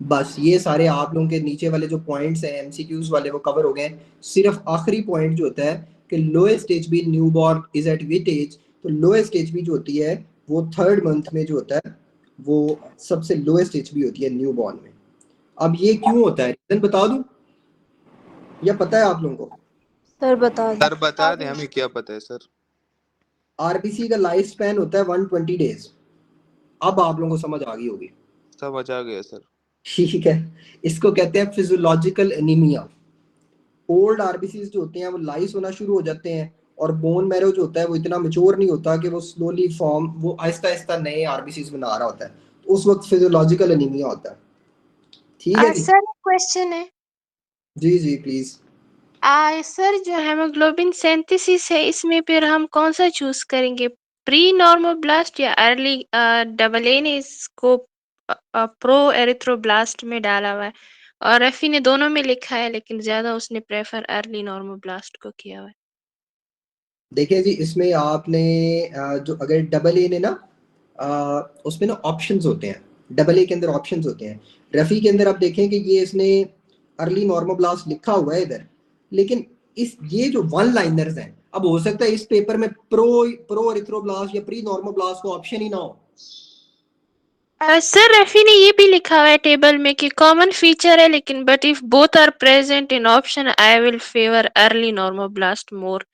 बस ये सारे आप लोगों के नीचे वाले जो पॉइंट्स हैं MCQs वाले वो कवर हो गए। सिर्फ आखिरी पॉइंट जो होता है कि lowest HB newborn is at which age, तो लोएस्ट HB जो होती है वो 3rd मंथ में जो होता है वो सबसे लोएस्ट HB होती है न्यूबॉर्न में। अब ये क्यों होता है, रीजन बता दूं या पता है आप लोगों को? सर बता दो। सर बता दें, हमें क्या पता है सर। RBC का लाइफ स्पैन होता है 120 डेज। अब आप लोगों को समझ आ गई होगी, समझ आ गया सर। ठीक है। इसको कहते हैं फिजियोलॉजिकल एनीमिया। ओल्ड आरबीसी जो होते हैं वो लाइस होना शुरू हो जाते हैं, और बोन मैरो जो होता है वो इतना मेच्योर नहीं होता कि वो स्लोली फॉर्म, वो आहिस्ता आहिस्ता नए आरबीसी बना रहा होता है, तो उस वक्त फिजियोलॉजिकल एनीमिया होता है, ठीक है जी। सर क्वेश्चन है, जी जी प्लीज। सर जो हेमोग्लोबिन सिंथेसिस है इसमें फिर हम कौन सा चूज करेंगे, प्री नॉर्मोब्लास्ट या अर्ली? AA ने इसको प्रो एरिथ्रोब्लास्ट में डाला हुआ है और रफी ने दोनों में लिखा है, लेकिन ज्यादा उसने प्रेफर अर्ली नॉर्मोब्लास्ट को किया हुआ है। देखिए जी, इसमें आपने जो अगर AA ने ना उसमें ना ऑप्शंस होते हैं, AA के अंदर ऑप्शंस होते हैं। रफ़ी के अंदर आप देखें कि ये इसने अर्ली नॉर्मोब्लास्ट लिखा हुआ है इधर, लेकिन इस ये जो वन लाइनर्स हैं, अब हो सकता है इस पेपर में प्रो एरिथ्रोब्लास्ट या प्री नॉर्मोब्लास्ट को ऑप्शन ही ना हो। सर रफी ने ये भी लिखा हुआ है टेबल में कि कॉमन फीचर है, लेकिन but if both are present in option I will favour early normoblast more.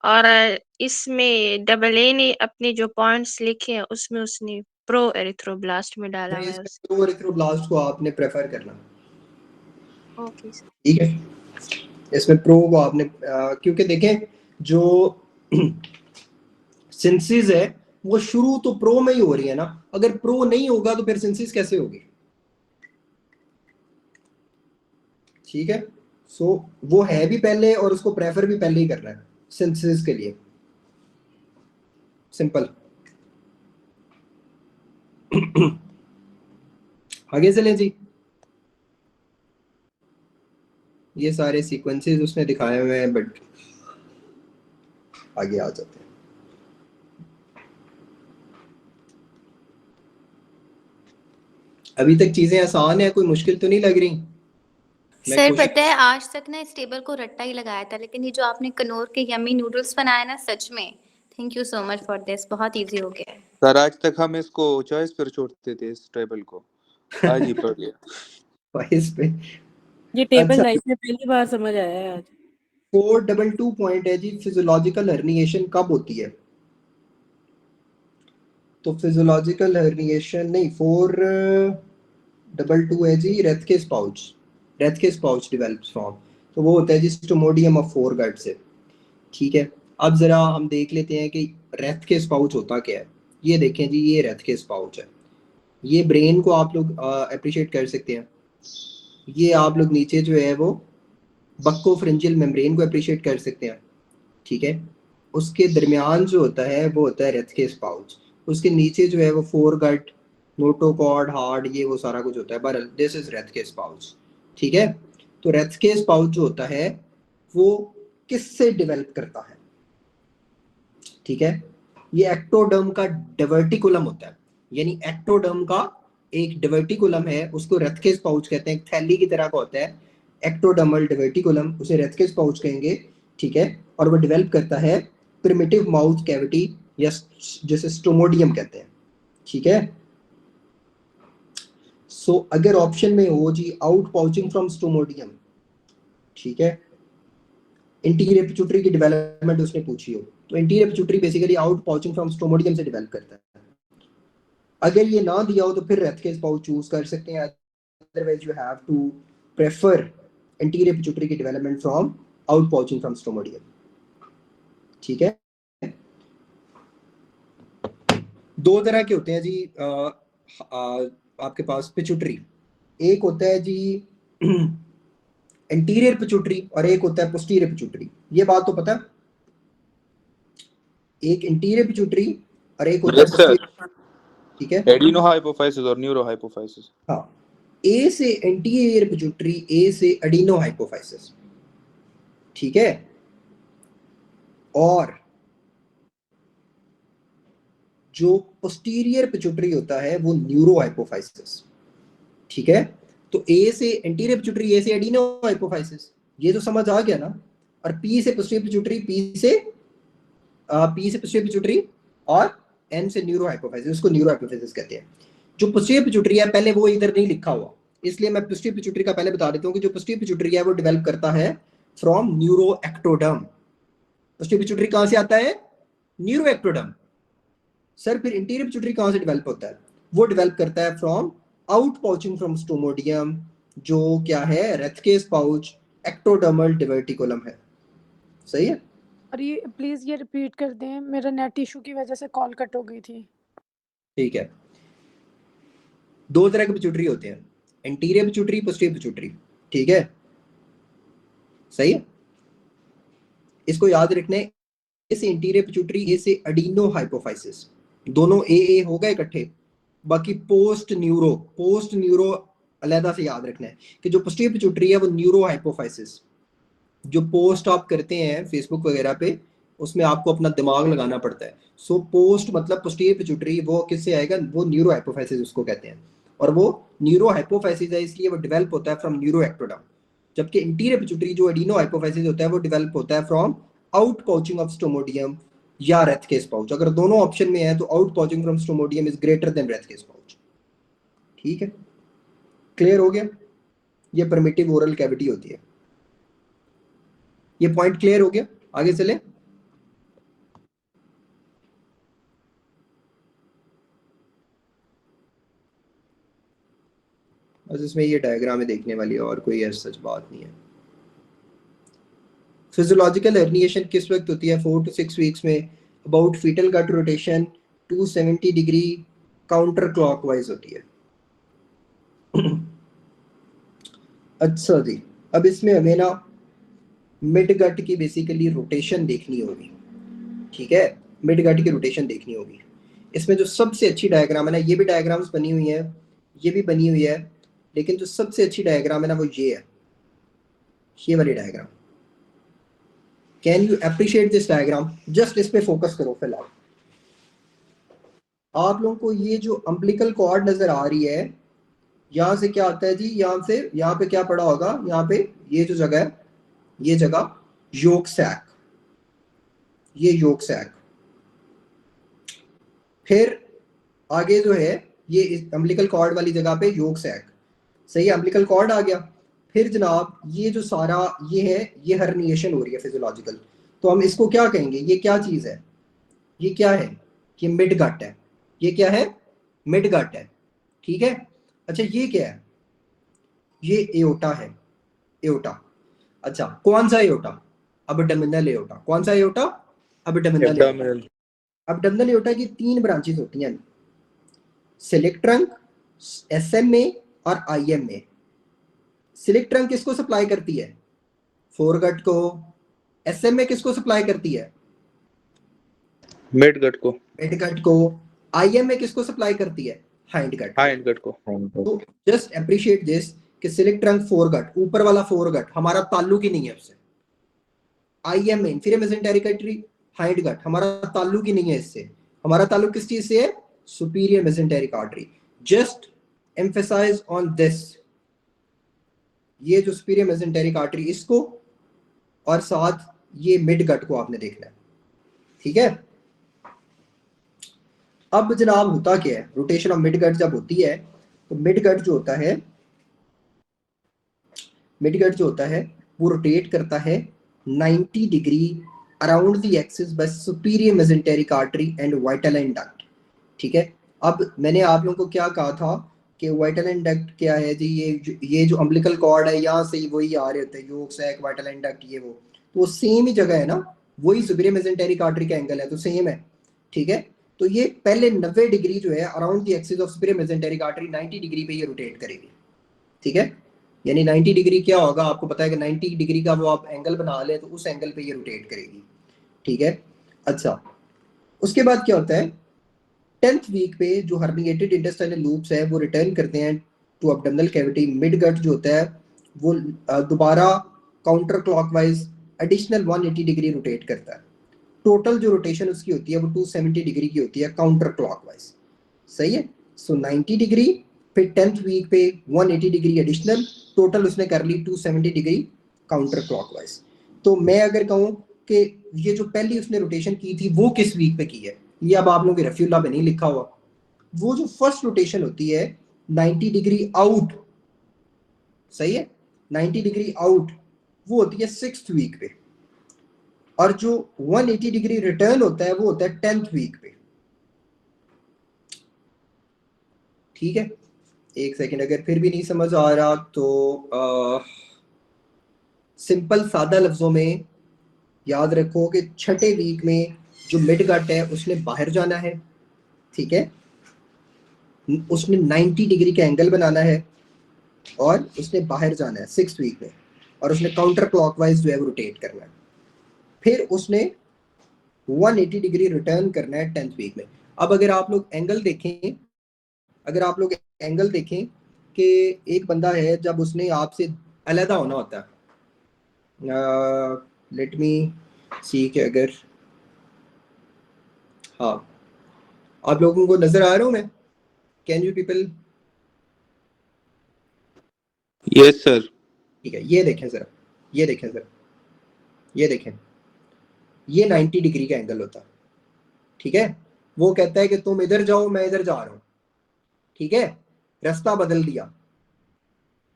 और इसमें AA ने अपने जो पॉइंट्स लिखे हैं उसमें उसने प्रो एरिथ्रोब्लास्ट में डाला नहीं, हुआ है इसमें उसे। प्रो एरिथ्रोब्लास्ट को आपने प्रेफर करना, ओके सर। ठीक है। इसमें प्रो को आपने क्योंकि देखें जो सिंथेसिस है वो शुरू तो प्रो में ही हो रही है ना, अगर प्रो नहीं होगा तो फिर सिंथेसिस कैसे होगी, ठीक है। सो वो है भी पहले और उसको प्रेफर भी पहले ही करना है सिंथेसिस के लिए, सिंपल। आगे चलें जी। ये सारे सीक्वेंसेस उसने दिखाए हुए हैं, बट आगे आ जाते हैं। अभी तक चीजें आसान है, कोई मुश्किल तो नहीं लग रही? मैं सर कोशिश पता है आज तक ना इस टेबल को रट्टा ही लगाया था, लेकिन ये जो आपने कनौर के यम्मी नूडल्स बनाए ना, सच में thank you so much for this, बहुत इजी हो गया है। सर आज तक हम इसको चॉइस पर छोड़ते थे इस टेबल को, आज ही पड़ गया। इस पे ये टेबल अच्छा, लाइफ में पहली बार समझ आया है आज। 422 पॉइंट है जी, फिजियोलॉजिकल हर्निएशन कब होती है? तो फिजियोलॉजिकल हर्निएशन नहीं, 422 है जी, रेथकेस पाउच, रेथकेस पाउच डेवलप्स फ्रॉम, तो वो होता है जी स्टोमोडियम ऑफ फोरगट से। ठीक है, अब जरा हम देख लेते हैं कि रेथकेस पाउच होता क्या है। ये देखें जी, ये रेथकेस पाउच है, ये ब्रेन को आप लोग अप्रिशिएट कर सकते हैं, ये आप लोग नीचे जो है वो बक्कोफ्रेंजियल मेम्ब्रेन को अप्रिशिएट कर सकते हैं। ठीक है, उसके दरमियान जो होता है वो होता है रेथकेस पाउच, उसके नीचे जो है वो फोरगट, नोटोकॉर्ड, हार्ड, ये वो सारा कुछ होता है, बट दिस इज रेथकेस पाउच। ठीक है, तो रेथकेस पाउच जो होता है वो किससे डेवलप करता है? ठीक है, ये एक्टोडर्म का डिवर्टिकुलम होता है, यानी एक्टोडर्म का एक डिवर्टिकुलम है, उसको रेथकेस पाउच कहते हैं, थैली की तरह का होता है एक्टोडर्मल डिवर्टिकुलम, उसे रेथकेस पाउच कहेंगे। ठीक है, और वो डेवलप करता है प्रिमिटिव माउथ कैविटी, या जैसे स्टोमोडियम कहते हैं। ठीक है, सो अगर ऑप्शन में हो जी आउट पाउचिंग फ्रॉम स्टोमोडियम, ठीक है, इंटीरियर पिट्यूटरी की डेवलपमेंट उसने पूछी हो, तो interior pituitary basically out pouching from stomodeum से डेवलप करता है। अगर ये ना दिया हो तो फिर रेथकेस पाउच चूज कर सकते हैं, otherwise you have to prefer interior pituitary की development from out pouching from stomodeum. ठीक है, दो तरह के होते हैं जी आपके पास पिट्यूटरी, एक होता है जी इंटीरियर पिट्यूटरी और एक होता है पोस्टीरियर पिट्यूटरी, ये बात तो पता है? एक इंटीरियर पिट्यूटरी और एक होता है पोस्टीरियर। ठीक है, एडिनो हाइपोफाइसिस और न्यूरो हाइपोफाइसिस। हाँ, ए से इंटीरियर पिट्यूटरी, ए से एडिनो हाइपोफाइसिस। ठीक है, और जो पोस्टीरियर पिट्यूटरी होता है वो न्यूरो हाइपोफाइसिस। ठीक है, तो ए से इंटीरियर पिट्यूटरी, ए से एडिनो हाइपोफाइसिस, ये तो समझ आ गया ना, और पी से पोस्टीरियर पिट्यूटरी, पी से पोस्टीरियर पिट्यूटरी, और एन से न्यूरो हाइपोफाइसिस, उसको न्यूरो हाइपोफाइसिस कहते हैं। जो पोस्टीरियर पिट्यूटरी है, पहले वो इधर नहीं लिखा हुआ, इसलिए मैं पोस्टीरियर पिट्यूटरी का पहले बता देता हूँ कि जो पोस्टीरियर पिट्यूटरी है वो डेवलप करता है from neuro ectoderm. Posterior pituitary कहाँ से आता है? Neuro ectoderm. सर फिर इंटीरियर पिट्यूटरी कहाँ से डेवलप होता है? वो डेवलप करता है from out pouching from stomodeum, जो क्या है? रेथकेस पाउच, एक्टोडर्मल डिवर्टिकुलम है। सही है? और ये प्लीज ये रिपीट कर दें, मेरा नेट इशू की वजह से कॉल कट हो गई थी। ठीक है, दो तरह के पिट्यूटरी होते हैं, इंटीरियर पिट्यूटरी, पोस्टीरियर पिट्यूटरी। ठीक है, सही है, इसको याद रखना है। ए से इंटीरियर पिट्यूटरी, ए से एडिनो हाइपोफाइसिस, दोनों ए हो गए इकट्ठे। बाकी पोस्ट न्यूरो अलहदा से याद रखना है कि जो पोस्टीरियर पिट्यूटरी है वो न्यूरो हाइपोफाइसिस। जो पोस्ट आप करते हैं फेसबुक वगैरह पे, उसमें आपको अपना दिमाग लगाना पड़ता है। सो पोस्ट मतलब पोस्टीरियर पिट्यूटरी, वो किससे आएगा? वो न्यूरो हाइपोफाइसिस उसको कहते हैं, और वो न्यूरो हाइपोफाइसिस है इसलिए वो डेवलप होता है फ्रॉम न्यूरो एक्टोडर्म। जबकि इंटीरियर पिट्यूटरी जो एडिनो हाइपोफाइसिस होता है वो डेवलप होता है from out pouching of stomodeum या रेथकेस पाउच। अगर दोनों ऑप्शन में है तो out pouching from stomodeum is greater than Rathke's pouch. ठीक है, क्लियर हो गया? ये प्रिमिटिव ओरल कैविटी होती है। ये पॉइंट क्लियर हो गया? आगे चले। बस इसमें ये डायग्राम है देखने वाली, और कोई ऐसा सच बात नहीं है। फिजियोलॉजिकल हर्निएशन किस वक्त होती है? 4 to 6 वीक्स में, about fetal gut rotation 270 degree counter clockwise होती है। अच्छा जी, अब इसमें हमें ना मिड गट की बेसिकली रोटेशन देखनी होगी। ठीक है, मिड गट की रोटेशन देखनी होगी। इसमें जो सबसे अच्छी डायग्राम है ना, ये भी डायग्राम्स बनी हुई है, ये भी बनी हुई है, लेकिन जो सबसे अच्छी डायग्राम है ना वो ये है, ये वाली diagram. Can you appreciate this diagram? Just इस पे फोकस करो फिलहाल। आप लोगों को ये जो अम्बिलिकल कॉर्ड नजर आ रही है, यहाँ से क्या आता है जी, यहाँ से यहाँ पे क्या पड़ा होगा, यहाँ पे ये जो जगह है, ये जगह योक सैक, ये योक सैक। फिर आगे जो है ये अम्बिलिकल कॉर्ड वाली जगह पे योक सैक, सही है, अम्बिलिकल कॉर्ड आ गया। फिर जनाब ये जो सारा ये है, ये हर्निएशन हो रही है फिजियोलॉजिकल, तो हम इसको क्या कहेंगे, ये क्या चीज है, ये क्या है, ये मिड गट है, ये क्या है, मिड गट है, ठीक है। अच्छा ये क्या है, ये एओटा है, एओटा। अच्छा कौन सा एओटा, अबडोमिनल एओटा, कौन सा aorta, abdominal aorta. Abdominal aorta की 3 ब्रांचेस होती हैं, सिलिक ट्रंक, एसएमए और आईएमए। सिलिक ट्रंक किसको सप्लाई करती है, फोरगट को। एसएमए किसको सप्लाई करती है, मिडगट को। मिडगट को। आईएमए किसको सप्लाई करती है, हाइंडगट, हाइंडगट को। तो जस्ट अप्रिशिएट दिस कि सिलिक ट्रंक फोरगट, ऊपर वाला फोरगट हमारा ताल्लुक ही नहीं है उससे। IMA inferior mesenteric artery, hindgut हमारा ताल्लुक ही नहीं है इससे, हमारा ताल्लुक किस चीज से है, superior mesenteric artery. Just emphasise on this, ये जो सुपीरियर मेसेंटेरिक आर्टरी इसको, और साथ ये मिड गट को आपने देखना है, ठीक है। अब जनाब होता क्या है, रोटेशन ऑफ मिड गट जब होती है तो मिड गट जो होता है, मिड गट जो होता है वो रोटेट करता है 90 degree around the axis by superior mesenteric artery and vitelline duct, ठीक है। अब मैंने आप लोगों को क्या कहा था कि वाइटलाइन डक्ट क्या है जी, ये जो अम्बिलिकल कॉर्ड है यहाँ से वही आ रहे होते हैं, योक सैक, वाइटलाइन डक्ट, ये वो, तो सेम ही जगह है ना, वही सुपीरियर मेसेंटेरिक आर्टरी का एंगल है, तो सेम है, ठीक है। तो ये पहले 90 डिग्री जो है around the axis of superior mesenteric artery 90 degree पे ये रोटेट करेगी, ठीक है। यानी 90 डिग्री क्या होगा आपको पता है कि 90 डिग्री का वो आप एंगल बना ले तो उस एंगल पे ये रोटेट करेगी, ठीक है। अच्छा उसके बाद क्या होता है, 10th वीक पे जो हर्निएटेड इंटेस्टाइनल लूप्स है वो रिटर्न करते हैं to abdominal cavity. Mid gut जो होता है वो दोबारा counter clockwise additional 180 degree rotate करता है। टोटल जो रोटेशन उसकी होती है वो 270 डिग्री की होती है काउंटर क्लॉकवाइज, सही है। सो 90 डिग्री, फिर 10th वीक पे 180 डिग्री एडिशनल, टोटल उसने कर ली 270 डिग्री काउंटर क्लॉकवाइज। तो मैं अगर कहूँ कि ये जो पहली उसने रोटेशन की थी वो किस वीक पे की है, ये अब आप लोगों के रफीउल्लाह में नहीं लिखा हुआ, वो जो फर्स्ट रोटेशन होती है 90 डिग्री आउट, सही है, 90 डिग्री आउट वो होती है 6th वीक पे, और जो 180 डिग्री रिटर्न होता है वो होता है 10th वीक पे, ठीक है। एक सेकंड, अगर फिर भी नहीं समझ आ रहा तो सिंपल सादा लफ्जों में याद रखो कि 6ठे वीक में जो मिड गट है उसने बाहर जाना है, ठीक है, उसने 90 डिग्री का एंगल बनाना है और उसने बाहर जाना है 6th वीक में, और उसने काउंटर क्लॉकवाइज जो है वो रोटेट करना है, फिर उसने 180 डिग्री रिटर्न करना है 10th वीक में। अब अगर आप लोग एंगल देखें, अगर आप लोग एंगल देखें कि एक बंदा है जब उसने आपसे अलहदा होना होता है, लेट मी सी कि अगर, हाँ आप लोगों को नजर आ रहा हूँ मैं, can you people, yes sir, ठीक है। ये देखें जरा, ये देखें जरा, ये देखें, ये 90 डिग्री का एंगल होता है, ठीक है। वो कहता है कि तुम इधर जाओ मैं इधर जा रहा हूं, ठीक है, रास्ता बदल दिया,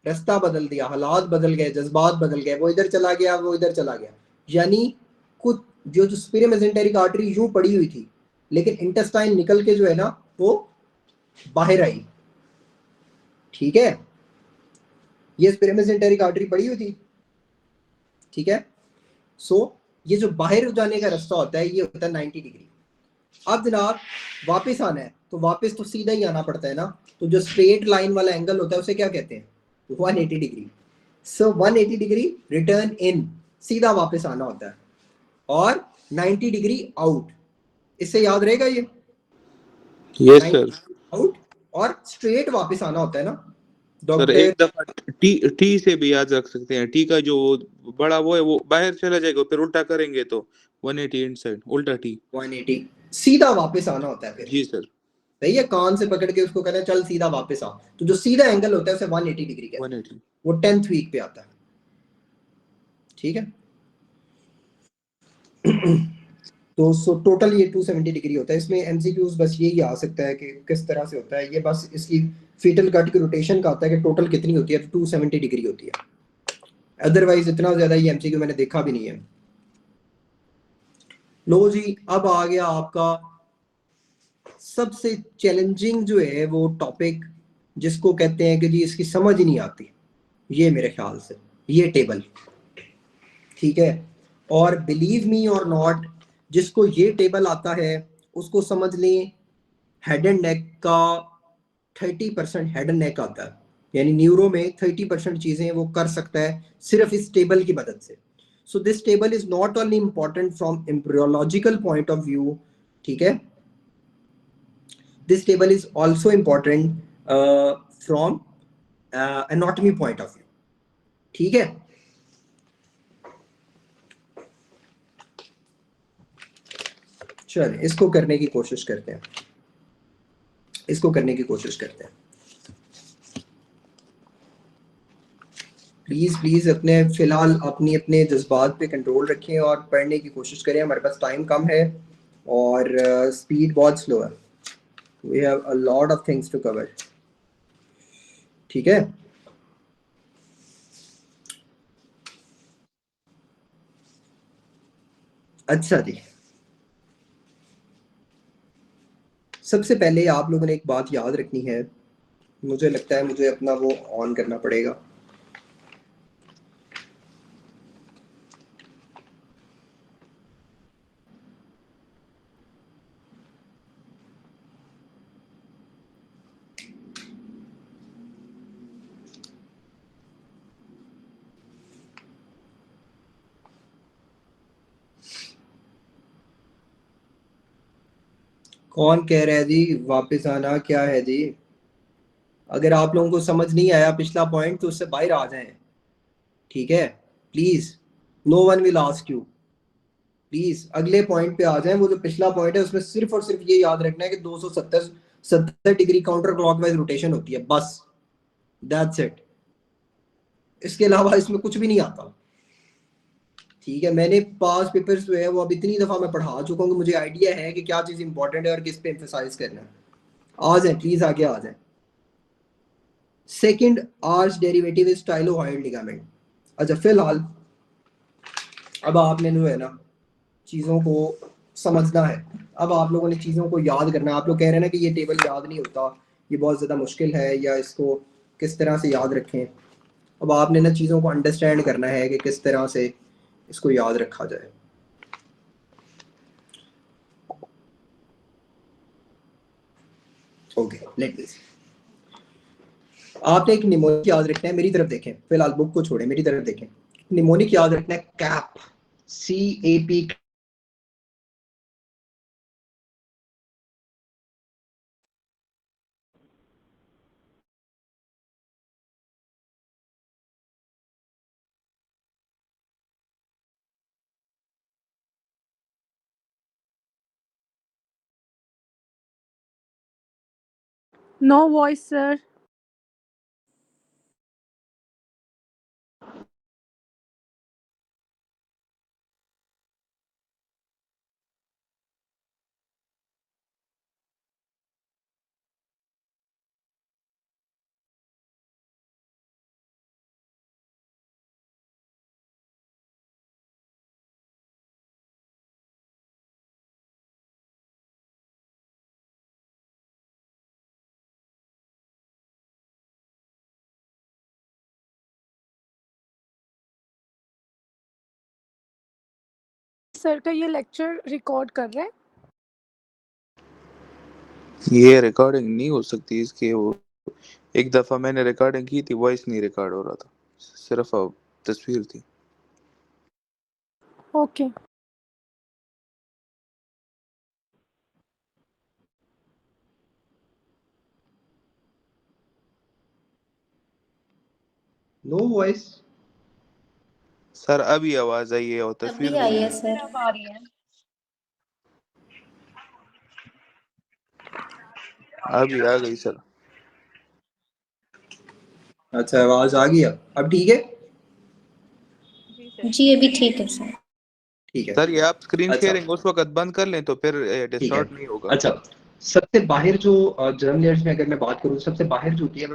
रास्ता बदल दिया, हालात बदल गए, जज्बात बदल गए, वो इधर चला गया, वो इधर चला गया, यानी कुछ जो सुपीरियर मेसेंटेरिक आर्टरी यूं पड़ी हुई थी लेकिन इंटेस्टाइन निकल के जो है ना वो बाहर आई, ठीक है, ये सुपीरियर मेसेंटेरिक आर्टरी पड़ी हुई थी, ठीक है। सो ये जो बाहर जाने का रास्ता होता है ये होता है 90 डिग्री। अब जनाब वापस आना है तो वापस तो सीधा ही आना पड़ता है ना, तो जो स्ट्रेट लाइन वाला एंगल होता है उसे क्या कहते हैं, 180 डिग्री। सो 180 डिग्री रिटर्न इन, सीधा वापस आना होता है, और 90 डिग्री आउट, इससे याद रहेगा ये, यस सर, आउट और स्ट्रेट वापस आना होता है ना सर। डॉक्टर। एक दफा टी से भी याद रख सकते हैं, टी का जो बड़ा वो है वो बाहर चला जाएगा, फिर उल्टा करेंगे तो 180 इनसाइड, उल्टा टी 180 सीधा वापस आना होता है फिर, जी सर। सही है, कान से पकड़ के उसको कहते हैं चल सीधा वापस आ, तो जो सीधा एंगल होता है उसे 180 डिग्री कहते हैं, 180 वो 10th वीक पे आता है। ठीक है तो टोटल ये 270 डिग्री होता है। इसमें एमसीक्यूज बस यही आ सकता है कि किस तरह से होता है ये, बस इसकी फीटल कट की रोटेशन का आता है कि टोटल कितनी होती है, तो 270 डिग्री होती है, अदरवाइज इतना ज्यादा ये एमसीक्यू मैंने देखा भी नहीं है। लो जी, अब आ गया आपका सबसे चैलेंजिंग जो है वो टॉपिक, जिसको कहते हैं कि जी इसकी समझ ही नहीं आती, ये मेरे ख्याल से ये टेबल। ठीक है, और बिलीव मी और नॉट, जिसको ये टेबल आता है उसको समझ लें हेड एंड नेक का 30% हेड एंड नेक आता है, यानी न्यूरो में 30% चीजें वो कर सकता है सिर्फ इस टेबल की मदद से। So this table is not only important from embryological point of view, ठीक है, this table is also important from anatomy point of view. ठीक है, चलिए इसको करने की कोशिश करते हैं, इसको करने की कोशिश करते हैं। प्लीज प्लीज अपने फिलहाल अपने जज्बात पे कंट्रोल रखें और पढ़ने की कोशिश करें। हमारे पास टाइम कम है और स्पीड बहुत स्लो है, we have a lot of things to cover. ठीक है, अच्छा जी, सबसे पहले आप लोगों ने एक बात याद रखनी है, मुझे लगता है मुझे अपना वो ऑन करना पड़ेगा। कौन कह रहा है जी वापस आना, क्या है जी? अगर आप लोगों को समझ नहीं आया पिछला पॉइंट तो उससे बाहर आ जाएं। ठीक है, please, no one will ask you, please अगले पॉइंट पे आ जाएं। वो जो पिछला पॉइंट है उसमें सिर्फ और सिर्फ ये याद रखना है कि 270 डिग्री काउंटर क्लॉकवाइज रोटेशन होती है, बस, दैट्स इट। इसके अलावा इसमें कुछ भी नहीं आता। ठीक है, मैंने पास पेपर्स जो है वो अब इतनी दफा मैं पढ़ा चुका हूँ कि मुझे आइडिया है कि क्या चीज इंपॉर्टेंट है और किस पे एम्फेसाइज करना है। आ जाए प्लीज, आगे आ जाए। Second arch derivative is stylohyoid ligament. अच्छा, फिलहाल अब आपने जो है ना चीज़ों को समझना है, अब आप लोगों ने चीज़ों को याद करना है। आप लोग कह रहे हैं ना कि ये टेबल याद नहीं होता, ये बहुत ज़्यादा मुश्किल है, या इसको किस तरह से याद रखें। अब आपने ना चीज़ों को अंडरस्टैंड करना है कि किस तरह से इसको याद रखा जाए। ओके, लेट मी सी। आपने एक निमोनिक याद रखना है, मेरी तरफ देखें, फिलहाल बुक को छोड़ें, मेरी तरफ देखें। निमोनिक याद रखना है, cap, CAP। No voice, sir. Sir का ये लेक्चर रिकॉर्ड कर रहे हैं? ये रिकॉर्डिंग नहीं हो सकती इसके, वो एक दफा मैंने रिकॉर्डिंग की थी, वॉइस नहीं रिकॉर्ड हो रहा था, सिर्फ तस्वीर थी। ओके। नो वॉइस सर अभी आवाज आई है और तस्वीर अभी भी आई नहीं है है। सर। आ रही है। अभी आ गई सर। अच्छा आवाज आ गई अब ठीक है? जी अभी ठीक है सर। ठीक है सर ये आप स्क्रीन अच्छा शेयरिंग उस वक्त बंद कर लें तो फिर ठीक है डिस्टॉर्ट नहीं होगा। अच्छा सबसे बाहर जो जर्म लेयर्स में अगर मैं बात करूँ सबसे बाहर जो होती है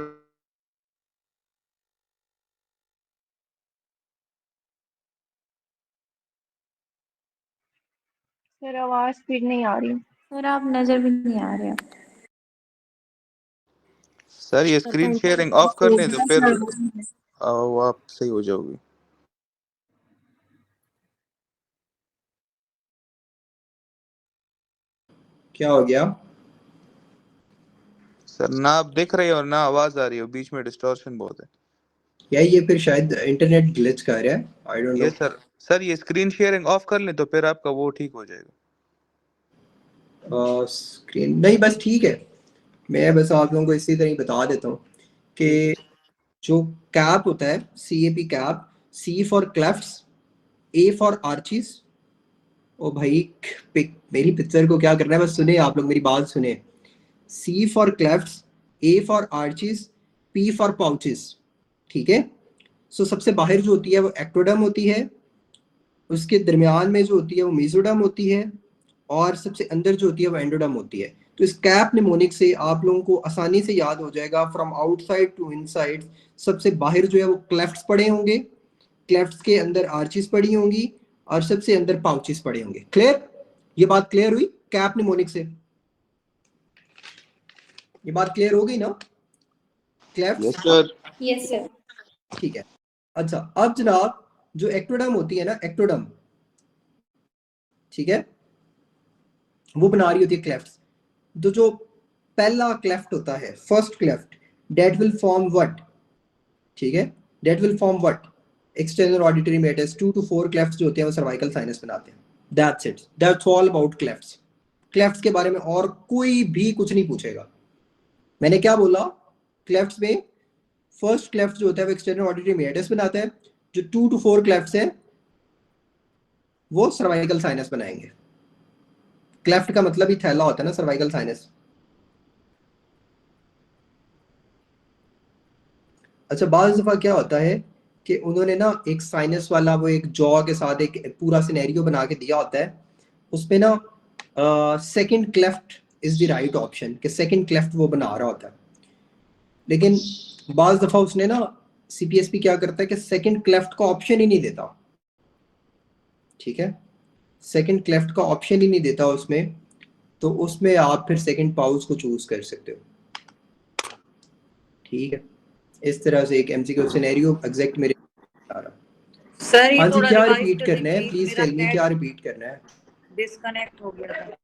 सर आवाज फिर नहीं आ रही। सर आप नजर भी नहीं आ रहे आप। सर ये स्क्रीन शेयरिंग ऑफ कर लें तो फिर वो आप सही हो जाओगे। क्या हो गया? सर ना आप दिख रहे हो और ना आवाज आ रही हो, बीच में डिस्टॉर्शन बहुत है। या ये फिर शायद इंटरनेट ग्लिच कर रहा है, आई डोंट नो। ये सर ये स्क्रीन शेयरिंग ऑफ कर लें तो फिर आपका वो ठीक हो जाएगा। स्क्रीन नहीं बस ठीक है। मैं बस आप लोगों को इसी तरह ही बता देता हूँ कि जो कैप होता है CAP cap, C for clefts, A for arches. ओ भाई मेरी पिक्चर को क्या करना है, बस सुने आप लोग मेरी बात सुने। C for clefts, A for Archies, P for pouches. ठीक है। सो सबसे बाहर जो होती है वो एक्टोडर्म होती है, उसके दरमियान में जो होती है वो मेसोडर्म होती है, और सबसे अंदर जो होती है वो एंडोडर्म होती है। तो इस कैप निमोनिक से आप लोगों को आसानी से याद हो जाएगा, फ्रॉम आउटसाइड टू इनसाइड सबसे बाहर जो है वो क्लेफ्ट्स पड़े होंगे, क्लेफ्ट्स के अंदर आर्चिस पड़ी होंगी, और सबसे अंदर पाउचेस पड़े होंगे। क्लियर? ये बात क्लियर हुई कैप निमोनिक से? ये बात क्लियर हो गई ना? क्लेफ्ट्स? Yes sir. Yes sir. ठीक है। अच्छा अब जनाब जो एक्टोडर्म होती है ना, एक्टोडर्म, ठीक है, वो बना रही होती है क्लेफ्ट्स। तो जो पहला क्लेफ्ट होता है, first cleft, that will form what? ठीक है, that will form what? External auditory meatus. 2 to 4 clefts जो होते हैं वो सर्वाइकल साइनस बनाते हैं। That's it, that's all about clefts. Clefts के बारे में और कोई भी कुछ नहीं पूछेगा। मैंने क्या बोला? क्लेफ्ट्स में फर्स्ट क्लेफ्ट जो होता है वो एक्सटर्नल ऑडिटरी मेटस बनाता है, जो 2 to 4 क्लेफ्ट्स हैं वो सर्वाइकल साइनस बनाएंगे। क्लेफ्ट का मतलब ही थैला होता है ना, सर्वाइकल साइनस। अच्छा बाज़ दफ़ा क्या होता है कि उन्होंने ना एक साइनस वाला वो एक जॉ के साथ एक पूरा सिनेरियो बना के दिया होता है, उसमें ना second cleft is the right option, कि सेकंड क्लेफ्ट वो बना रहा होता है। लेकिन बाज़ दफ़ा उसने ना CPSP क्या करता है कि सेकंड क्लेफ्ट का ऑप्शन ही नहीं देता। ठीक है, सेकंड क्लेफ्ट का ऑप्शन ही नहीं देता उसमें, तो उसमें आप फिर सेकंड पाउच को चूज कर सकते हो। ठीक है, इस तरह से एक MCQ सिनेरियो एग्जैक्ट मेरे आ रहा। सर ये हाँ जी, थोड़ा क्या रिवाइज रिपीट कर करना है देंगे, प्लीज मेरा टेल मी, नेट क्या रिपीट करना है? डिस्कनेक्ट हो गया था।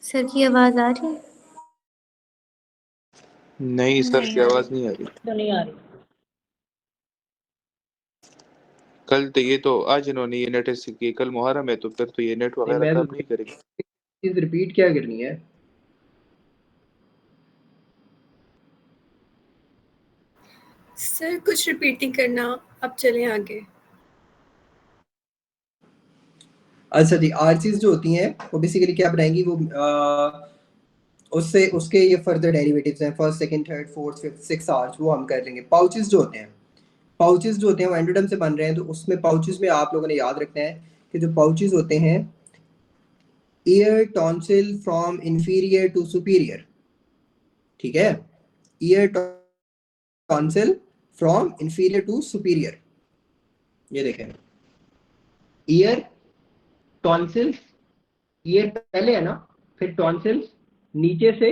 सर की आवाज आ रही है? नहीं सर की आवाज नहीं आ रही। तो नहीं आ रही। कल तो ये तो आज इन्होंने ये नेट ऐसे की, कल मुहर्रम है तो फिर तो ये नेट वगैरह मैं काम तो नहीं करेगी। चीज रिपीट क्या करनी है? सर कुछ रिपीट नहीं करना, अब चलें आगे। अच्छा जी, आरसीज जो होती हैं वो बेसिकली क्या बनाएंगी, वो उससे उसके ये फर्दर डेरिवेटिव्स हैं, first second third fourth fifth six arch, वो हम कर लेंगे। पाउचेस जो होते हैं, पाउचेस जो होते हैं वो एंडोडर्म से बन रहे हैं, तो उसमें पाउचेस में आप लोगों ने याद रखना है कि जो पाउचेस होते हैं, ear tonsil from inferior to superior. ठीक है, ear tonsil from inferior to superior. ये देखें, ईयर टॉन्सिल्स, ईयर पहले है ना, फिर टॉन्सिल्स नीचे से,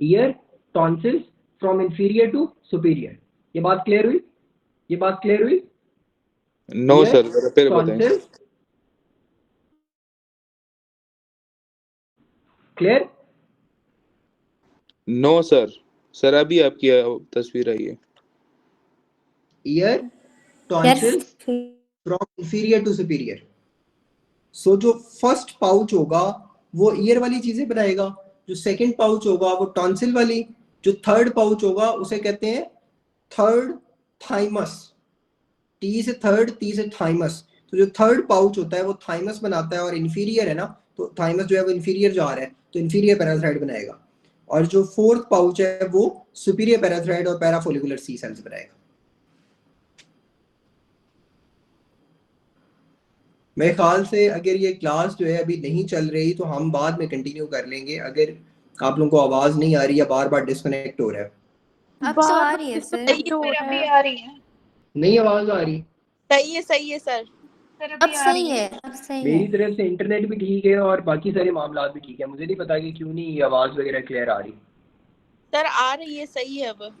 ear tonsils from inferior to superior. ये बात क्लियर हुई? ये बात क्लियर हुई? नो सर जरा फिर बताएं। Tonsils clear? No sir, sir अभी आपकी तस्वीर आई है। Ear tonsils from inferior to superior. So जो फर्स्ट पाउच होगा वो ईयर वाली चीजें बनाएगा, जो सेकंड पाउच होगा वो टॉन्सिल वाली, जो थर्ड पाउच होगा उसे कहते हैं थर्ड थाइमस, टी से थर्ड, टी से थाइमस। तो जो थर्ड पाउच होता है वो थाइमस बनाता है और इंफीरियर है ना, तो थाइमस जो है वो इंफीरियर जा रहा है तो इंफीरियर पैराथ्राइड बनाएगा, और जो फोर्थ पाउच है वो सुपीरियर पैराथ्राइड और पैराफोलिकुलर सी सेल्स बनाएगा। मेरे ख्याल से अगर ये क्लास जो है अभी नहीं चल रही तो हम बाद में कंटिन्यू कर लेंगे, अगर आप लोगों को आवाज नहीं आ रही है, बार बार डिस्कनेक्ट हो रहा है। अब तो आ रही है सर। अभी आ रही है। नहीं आवाज आ रही? सही है सर। अब सही है, अब सही मेरी है। तरफ से इंटरनेट भी ठीक है और बाकी सारे मामला भी ठीक है, मुझे नहीं पता कि क्यों नहीं आवाज वगैरह क्लियर आ रही। सर आ रही है, सही है अब।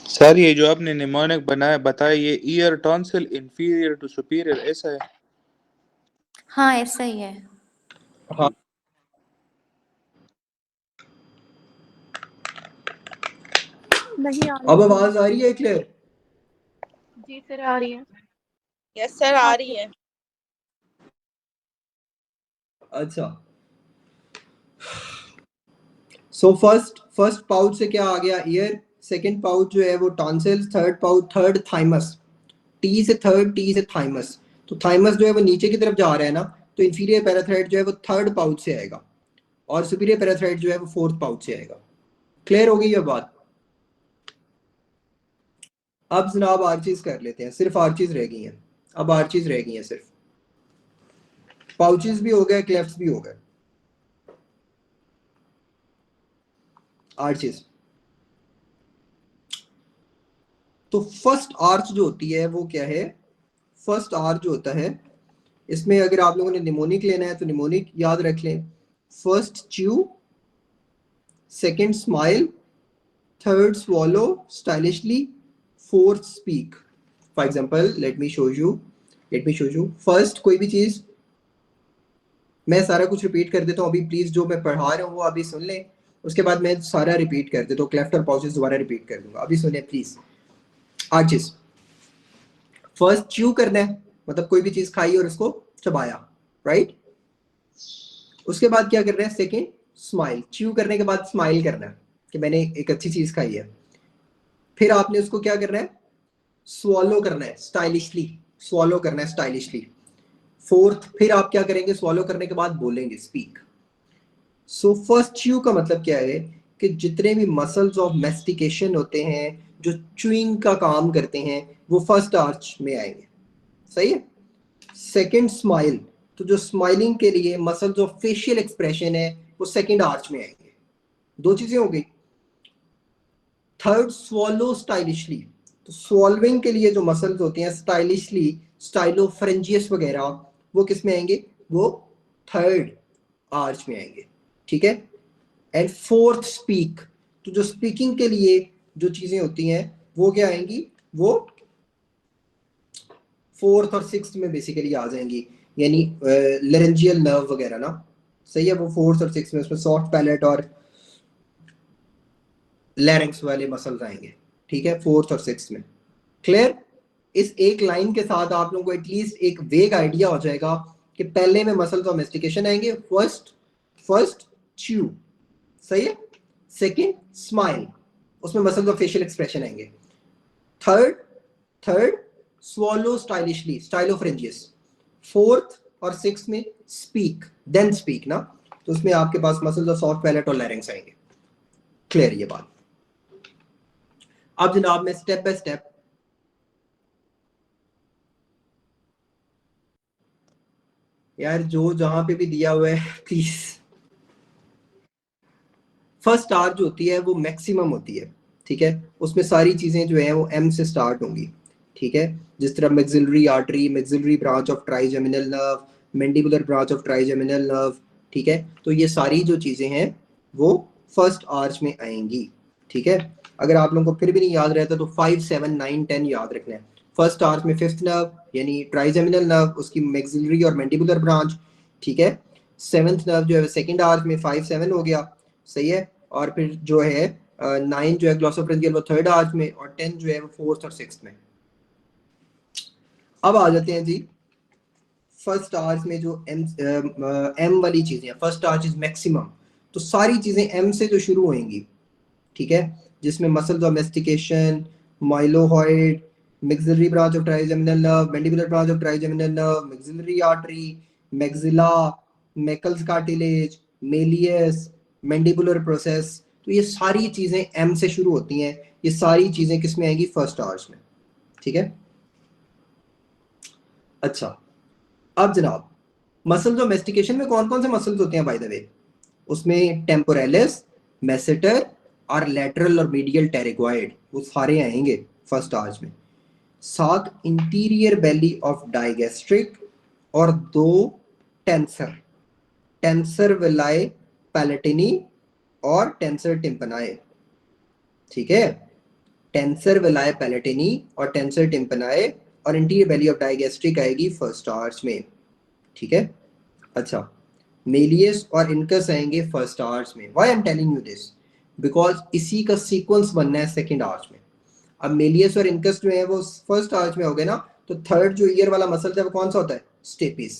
सर ये जो आपने निमोनिक बनाया बताया ये ear tonsil inferior to superior ऐसा है? हाँ ऐसा ही है। हाँ नहीं आ रही। अब आवाज आ रही है क्लियर? जी सर आ रही है। यस सर आ रही है। अच्छा, सो फर्स्ट पाउच से क्या आ गया? ईयर। सेकंड पाउच जो है वो tonsils, third pouch third thymus, T से थर्ड, टी से थाइमस। तो थाइमस जो है वो नीचे की तरफ जा रहा है ना, तो इंफीरियर पैराथ्राइड जो है वो थर्ड पाउच से आएगा और सुपीरियर पैराथ्राइड जो है वो फोर्थ पाउच से आएगा। क्लियर हो गई ये बात? अब जनाब आर्चीज कर लेते हैं, सिर्फ आर्चीज रह गई हैं, अब आर्चीज रह गई हैं सिर्फ, पाउचेस भी हो गए, क्लेफ्ट्स भी हो गए, आर्चेस। तो फर्स्ट आर्च जो होती है वो क्या है? फर्स्ट आर्च जो होता है इसमें अगर आप लोगों ने निमोनिक लेना है तो निमोनिक याद रख लें। First chew, second smile, third swallow stylishly, fourth speak. For example let me show you first कोई भी चीज, मैं सारा कुछ रिपीट कर देता हूँ अभी, प्लीज जो मैं पढ़ा रहा हूँ वो अभी सुन लें, उसके बाद मैं सारा रिपीट कर देता हूँ, क्लेफ्ट और पाउचेस दोबारा रिपीट कर दूंगा, अभी सुने प्लीज। आर्चेस, फर्स्ट च्यू करना है, मतलब कोई भी चीज खाई और उसको चबाया, राइट? उसके बाद क्या करना है? सेकंड स्माइल, च्यू करने के बाद स्माइल करना है कि मैंने एक अच्छी चीज खाई है। फिर आपने उसको क्या करना है? स्वॉलो करना है स्टाइलिशली, स्वॉलो करना है स्टाइलिशली। फोर्थ, फिर आप क्या करेंगे? स्वॉलो करने के बाद बोलेंगे स्पीक। सो फर्स्ट च्यू का मतलब क्या है कि जितने भी मसल्स ऑफ मेस्टिकेशन होते हैं, जो च्यूइंग का काम करते हैं, वो फर्स्ट आर्च में आएंगे, सही है? सेकंड स्माइल, तो जो स्माइलिंग के लिए मसल्स ऑफ फेशियल एक्सप्रेशन है वो सेकंड आर्च में आएंगे, दो चीजें हो गई। थर्ड स्वॉलो स्टाइलिशली, तो स्वॉल्विंग के लिए जो मसल्स होते हैं स्टाइलिशली, स्टाइलोफ्रेंजियस वगैरह, वो किस में आएंगे? वो थर्ड आर्च में आएंगे, ठीक है? एंड फोर्थ स्पीक, तो जो स्पीकिंग के लिए जो चीजें होती हैं वो क्या आएंगी? वो फोर्थ और सिक्स्थ में बेसिकली आ जाएंगी, यानी लेरेंजियल नर्व वगैरह ना, सही है? वो फोर्थ और सिक्स्थ में, उसमें सॉफ्ट पैलेट और लैरिंक्स वाले मसल्स आएंगे, ठीक है? फोर्थ और सिक्स्थ में। क्लियर? इस एक लाइन के साथ आप लोगों को एटलीस्ट एक वेग आइडिया हो जाएगा कि पहले में मसल्स ऑफ मेस्टिकेशन आएंगे, फर्स्ट च्यू, सही है? सेकंड स्माइल, उसमें मसल्स ऑफ फेशियल एक्सप्रेशन आएंगे। Third swallow stylishly, stylopharyngeus. Fourth और सिक्स्थ में स्पीक, देन स्पीक ना, तो उसमें आपके पास मसल्स ऑफ सॉफ्ट पैलेट और लैरिंक्स आएंगे। क्लियर ये बात? अब जनाब मैं स्टेप बाय स्टेप यार जो जहां पे भी दिया हुआ है प्लीज। फर्स्ट आर्च जो होती है वो मैक्सिमम होती है, ठीक है? उसमें सारी चीजें जो है वो एम से स्टार्ट होंगी, ठीक है? जिस तरह maxillary artery, maxillary branch of trigeminal nerve, mandibular branch of trigeminal nerve, ठीक है? तो ये सारी जो चीजें हैं वो फर्स्ट आर्च में आएंगी, ठीक है? अगर आप लोगों को फिर भी नहीं याद रहता तो 5, 7, 9, 10 याद रखना है। फर्स्ट आर्च में फिफ्थ नर्व यानी ट्राइजेमिनल नर्व, उसकी मैक्सिलरी और मैंडिबुलर ब्रांच, ठीक है? सेवंथ नर्व जो है सेकंड आर्च में 5, 7 हो गया, सही है? और फिर जो है 9 जो है ग्लॉसोफ्रेंजियल वो थर्ड आर्च में, और 10 जो है वो फोर्थ और सिक्स्थ में। अब आ जाते हैं जी फर्स्ट आवर्स में जो एम वाली चीजें, फर्स्ट आवर्स इज मैक्सिमम, तो सारी चीजें एम से जो शुरू होंगी, ठीक है, जिसमें muscle domestication, mylohyoid, maxillary branch of trigeminal nerve, mandibular branch of trigeminal nerve, maxillary artery, maxilla, Meckel's cartilage, malleus, mandibular process, तो ये सारी चीजें एम से शुरू होती हैं। ये सारी चीजें किस में आएंगी? फर्स्ट आवर्स में, ठीक है। अच्छा, अब जनाब मसल डोमेस्टिकेशन में कौन कौन से मसल्स होते हैं बाय द वे? उसमें टेम्पोरेलिस, मेसेटर और लैटरल और मीडियल टेरिगोइड, वो सारे आएंगे फर्स्ट आवर्स में। साथ इंटीरियर बेली ऑफ डाइगेस्ट्रिक और 2 टेंसर, टेंसर विलाए पैलेटिनी और टेंसर टिम्पनाए, ठीक है। टेंसर विलाए पैलेटिनी और टेंसर टिम्पनाए और इंटीरियर बेली ऑफ डाइगेस्ट्रिक आएगी फर्स्ट आवर्स में, ठीक है। अच्छा, मेलियस और इनकस आएंगे फर्स्ट आवर्स में। Why I am telling you this? Because इसी का सीक्वेंस बनना है सेकंड आवर्स में। अब मेलियस और इनकस जो है वो फर्स्ट आवर्स में हो गए ना, तो थर्ड जो ईयर वाला मसल है वो कौन सा होता है? स्टेपिस।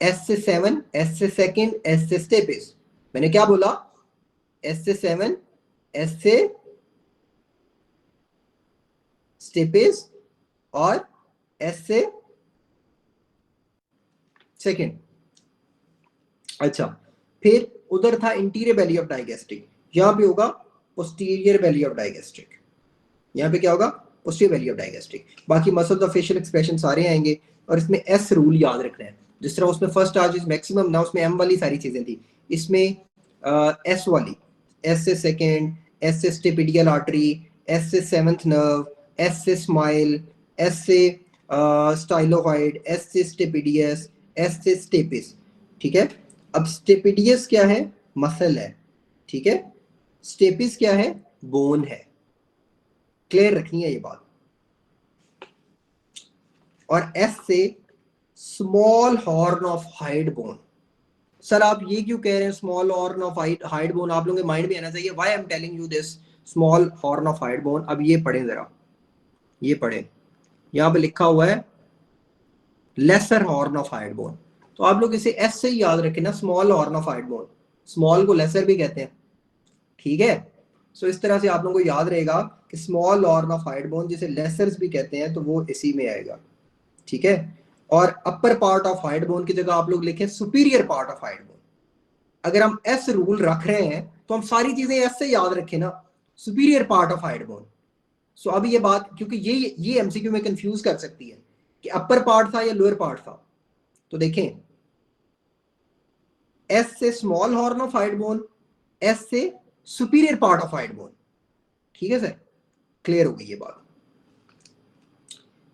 एस से 7, एस से सेकंड, एस से स्टेपिस। मैंने क्या बोला? एस से 7, एस से स्टेपिस और एस से सेकंड। अच्छा, फिर उधर था इंटीरियर बेली ऑफ डाइगेस्ट्रिक, यहाँ पे होगा पोस्टीरियर बेली ऑफ डाइगेस्ट्रिक। यहाँ पे क्या होगा? Posterior belly of digastric. बाकी मसल्स और फेशियल एक्सप्रेशन सारे आएंगे। और इसमें एस रूल याद रखना है, जिस तरह उसमें फर्स्ट आवर्स मैक्सिमम ना, उसमें एम वाली सारी चीजें थी, इसमें एस वाली, एस से सेकेंड, एस से स्टेपिडियल आर्टरी, एस से 7th नर्व, एस से स्माइल, एस से स्टाइलोहॉइड, एस से स्टेपिडियस, एस से स्टेपिस, ठीक है। अब स्टेपिडियस क्या है? मसल है, ठीक है। स्टेपिस क्या है? बोन है। क्लियर रखनी है ये बात। और एस से small horn of hyoid bone. Sir आप ये क्यों कह रहे हैं small horn of hyoid bone? आप लोगों के माइंड में आना चाहिए why I am telling you this small horn of hyoid bone. अब ये पढ़ें जरा, ये पढ़ें, यहाँ पे लिखा हुआ है lesser horn of hyoid bone. तो आप लोग इसे एस से ही याद रखें ना, small horn of hyoid bone. Small को लेसर भी कहते हैं, ठीक है। सो इस तरह से आप लोगों को याद रहेगा कि small horn of hyoid bone जिसे लेसर्स भी कहते हैं, तो वो इसी में आएगा, ठीक है। और upper part of hyoid bone की जगह आप लोग लिखें superior part of hyoid bone. अगर हम एस रूल रख रहे हैं तो हम सारी चीजें एस से याद रखें ना, superior part of hyoid bone. So अब ये बात, क्योंकि ये एमसीक्यू में कंफ्यूज कर सकती है कि अपर पार्ट था या लोअर पार्ट था। तो देखें, एस से small horn of hyoid bone, S से superior part of hyoid bone, ठीक है सर। क्लियर हो गई ये बात।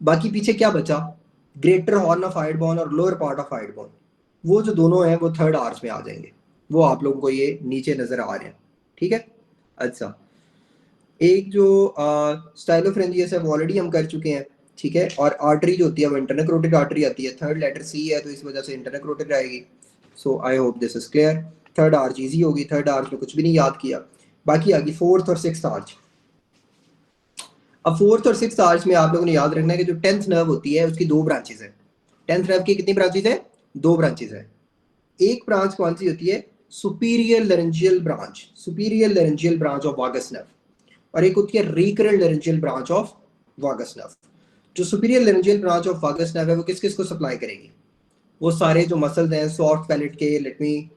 बाकी पीछे क्या बचा? Greater horn of hyoid bone और lower part of hyoid bone, वो जो दोनों हैं वो थर्ड आवर्स में आ जाएंगे। वो आप लोगों को ये नीचे नजर आ रहे हैं, ठीक है। अच्छा, एक जो स्टाइलोफ्रेंजियस है वो ऑलरेडी हम कर चुके हैं, ठीक है। और आर्टरी जो होती है वो इंटरनल कैरोटिड आर्टरी आती है, थर्ड लेटर सी है तो इस वजह से इंटरनल कैरोटिड आएगी। So I hope this is clear. Third arch easy होगी, थर्ड आर्च में कुछ भी नहीं याद किया। बाकी आगे फोर्थ और सिक्स्थ आर्च। अब फोर्थ और सिक्स्थ आर्च में आप लोगों ने याद रखना है कि जो 10th नर्व होती है उसकी 2 ब्रांचेस है। 10th नर्व की कितनी ब्रांचेस है? 2 ब्रांचेस है। एक ब्रांच कौन सी होती है? Superior laryngeal branch, superior laryngeal branch of vagus nerve, और एक होती है recurrent laryngeal branch of vagus nerve. जो superior laryngeal branch of vagus nerve है वो किस किस को सप्लाई करेगी? वो सारे जो मसल्स हैं सॉफ्ट पैलेट के, let me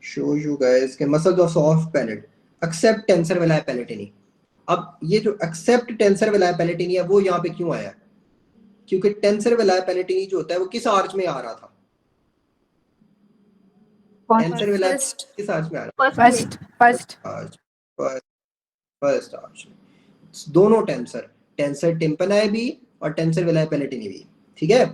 show you guys के muscles of soft palate, except tensor veli palatini. अब ये जो एक्सेप्ट टेंसर विलाय पैलेटिनी है वो यहाँ पे क्यों आया? क्योंकि टेंसर विलाय पैलेटिनी जो होता है वो किस आर्च में आ रहा था? टेंसर विलाय किस आर्च में आ रहा था? First arch. दोनों टेंसर, टेंसर टिम्पनाई भी और टेंसर विलाय पैलेटिनी भी, ठीक है।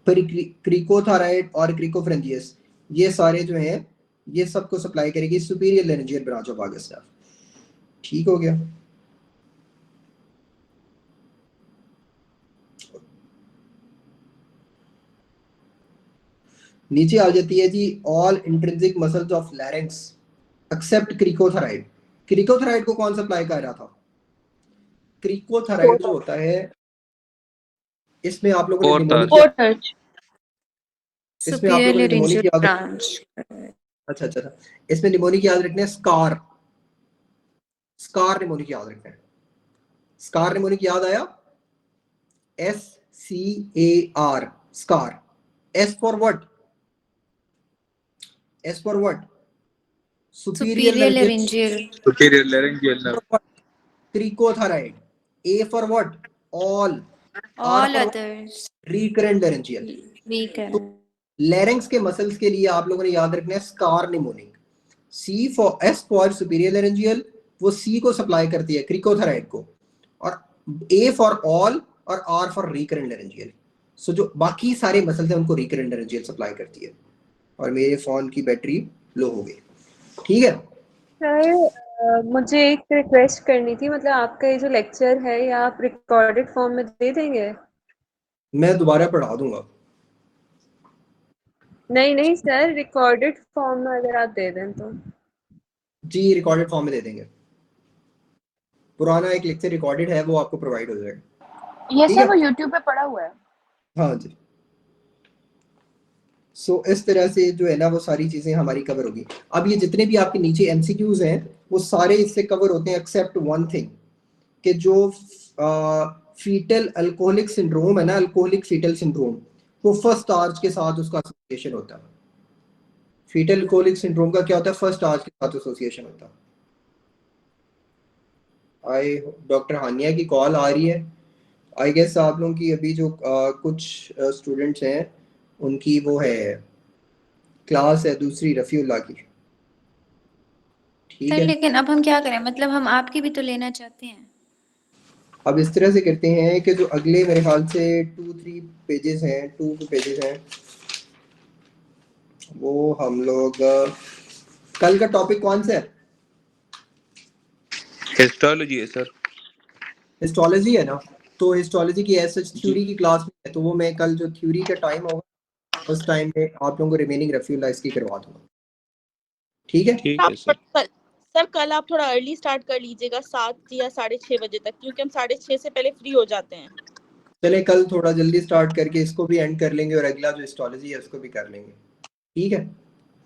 फिर क्रिकोथाराइड और क्रिकोफ्रेंजियस, ये सारे जो हैं ये सबको सप्लाई करेगी superior laryngeal branch of vagus nerve. ठीक हो गया। नीचे आ जाती है जी all intrinsic muscles of larynx except cricothyroid. Cricothyroid को कौन सप्लाई कर रहा था? क्रिकोथाराइड जो होता है इसमें आप लोगों ने fourth mnemonic arch. Fourth arch. इसमें आप लोगों ने निमोनिक याद अच्छा, इसमें निमोनिक याद रखना है, स्कार निमोनिक याद रखना है। स्कार निमोनिक याद आया? SCAR, scar. S for what? Superior laryngeal. Superior laryngeal nerve. Cricothyroid. A for what? All. R for others. recurrent laryngeal. Recurrent. Larynx के मसल्स के लिए आप लोगों ने याद रखना है scar mnemonic. S for superior laryngeal, वो C को सप्लाई करती है क्रिकोथायराइड को, और A फॉर ऑल और R फॉर रिकरेंट लेरेंजियल। सो जो बाकी सारे मसल्स हैं उनको रिकरेंट लेरेंजियल सप्लाई करती है। और मेरे फोन की बैटरी लो हो गई, ठीक है सर मुझे एक रिक्वेस्ट करनी थी, मतलब आपका ये जो लेक्चर है ये आप रिकॉर्डेड फॉर्म में दे देंगे? मैं दोबारा पढ़ा दूंगा। नहीं सर, रिकॉर्डेड फॉर्म में अगर आप दे दें तो। जी रिकॉर्डेड फॉर्म में दे देंगे। पुराना एक लेक्चर रिकॉर्डेड है, वो आपको प्रोवाइड हो जाएगा। ये सर वो YouTube पे पड़ा हुआ है। हाँ जी। सो इस तरह से जो है ना वो सारी चीजें हमारी कवर होगी। अब ये जितने भी आपके नीचे MCQs हैं वो सारे इससे कवर होते हैं एक्सेप्ट वन थिंग, कि जो फीटल अल्कोहलिक सिंड्रोम है ना, अल्कोहलिक फीटल सिंड्रोम, वो फर्स्ट आर्च के साथ उसका एसोसिएशन होता है। फीटल अल्कोहलिक सिंड्रोम का क्या होता है? फर्स्ट आर्च के साथ एसोसिएशन होता है। आई डॉक्टर हानिया की कॉल आ रही है। आई गेस आप लोगों की अभी जो कुछ स्टूडेंट्स हैं उनकी वो है क्लास है दूसरी रफ़ीउल्लाह की, ठीक है। लेकिन अब हम क्या करें, मतलब हम आपकी भी तो लेना चाहते हैं। अब इस तरह से करते हैं कि जो अगले मेरे ख्याल से 2 पेजेस हैं वो हम लोग कल का टॉपिक कौन सा है? हिस्टोलॉजी है सर। हिस्टोलॉजी है ना, तो हिस्टोलॉजी की एज सच थ्योरी की क्लास में है, तो वो मैं कल जो थ्योरी का टाइम होगा उस टाइम में आप लोगों को रिमेनिंग रफ़ीउल्लाह इसकी करवा दूंगा, ठीक है। ठीक है सर। सर कल आप थोड़ा अर्ली स्टार्ट कर लीजिएगा, 7 या 6:30 बजे तक, क्योंकि हम 6:30 से पहले फ्री हो जाते हैं। चले कल थोड़ा जल्दी स्टार्ट करके इसको भी एंड कर लेंगे और अगला जो हिस्टोलॉजी है उसको भी कर लेंगे, ठीक है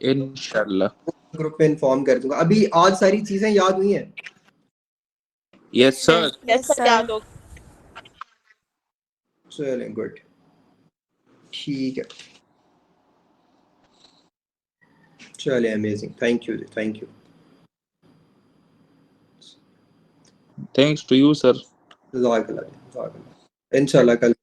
इंशाल्लाह। ग्रुप में इन्फॉर्म कर दूंगा। अभी आज सारी चीजें याद हुई हैं? Yes sir. यस सर याद हो। चलें गुड, ठीक है, चले amazing, thank you, thank you, thanks to you sir. जज़ाकल्लाह, इंशाल्लाह कल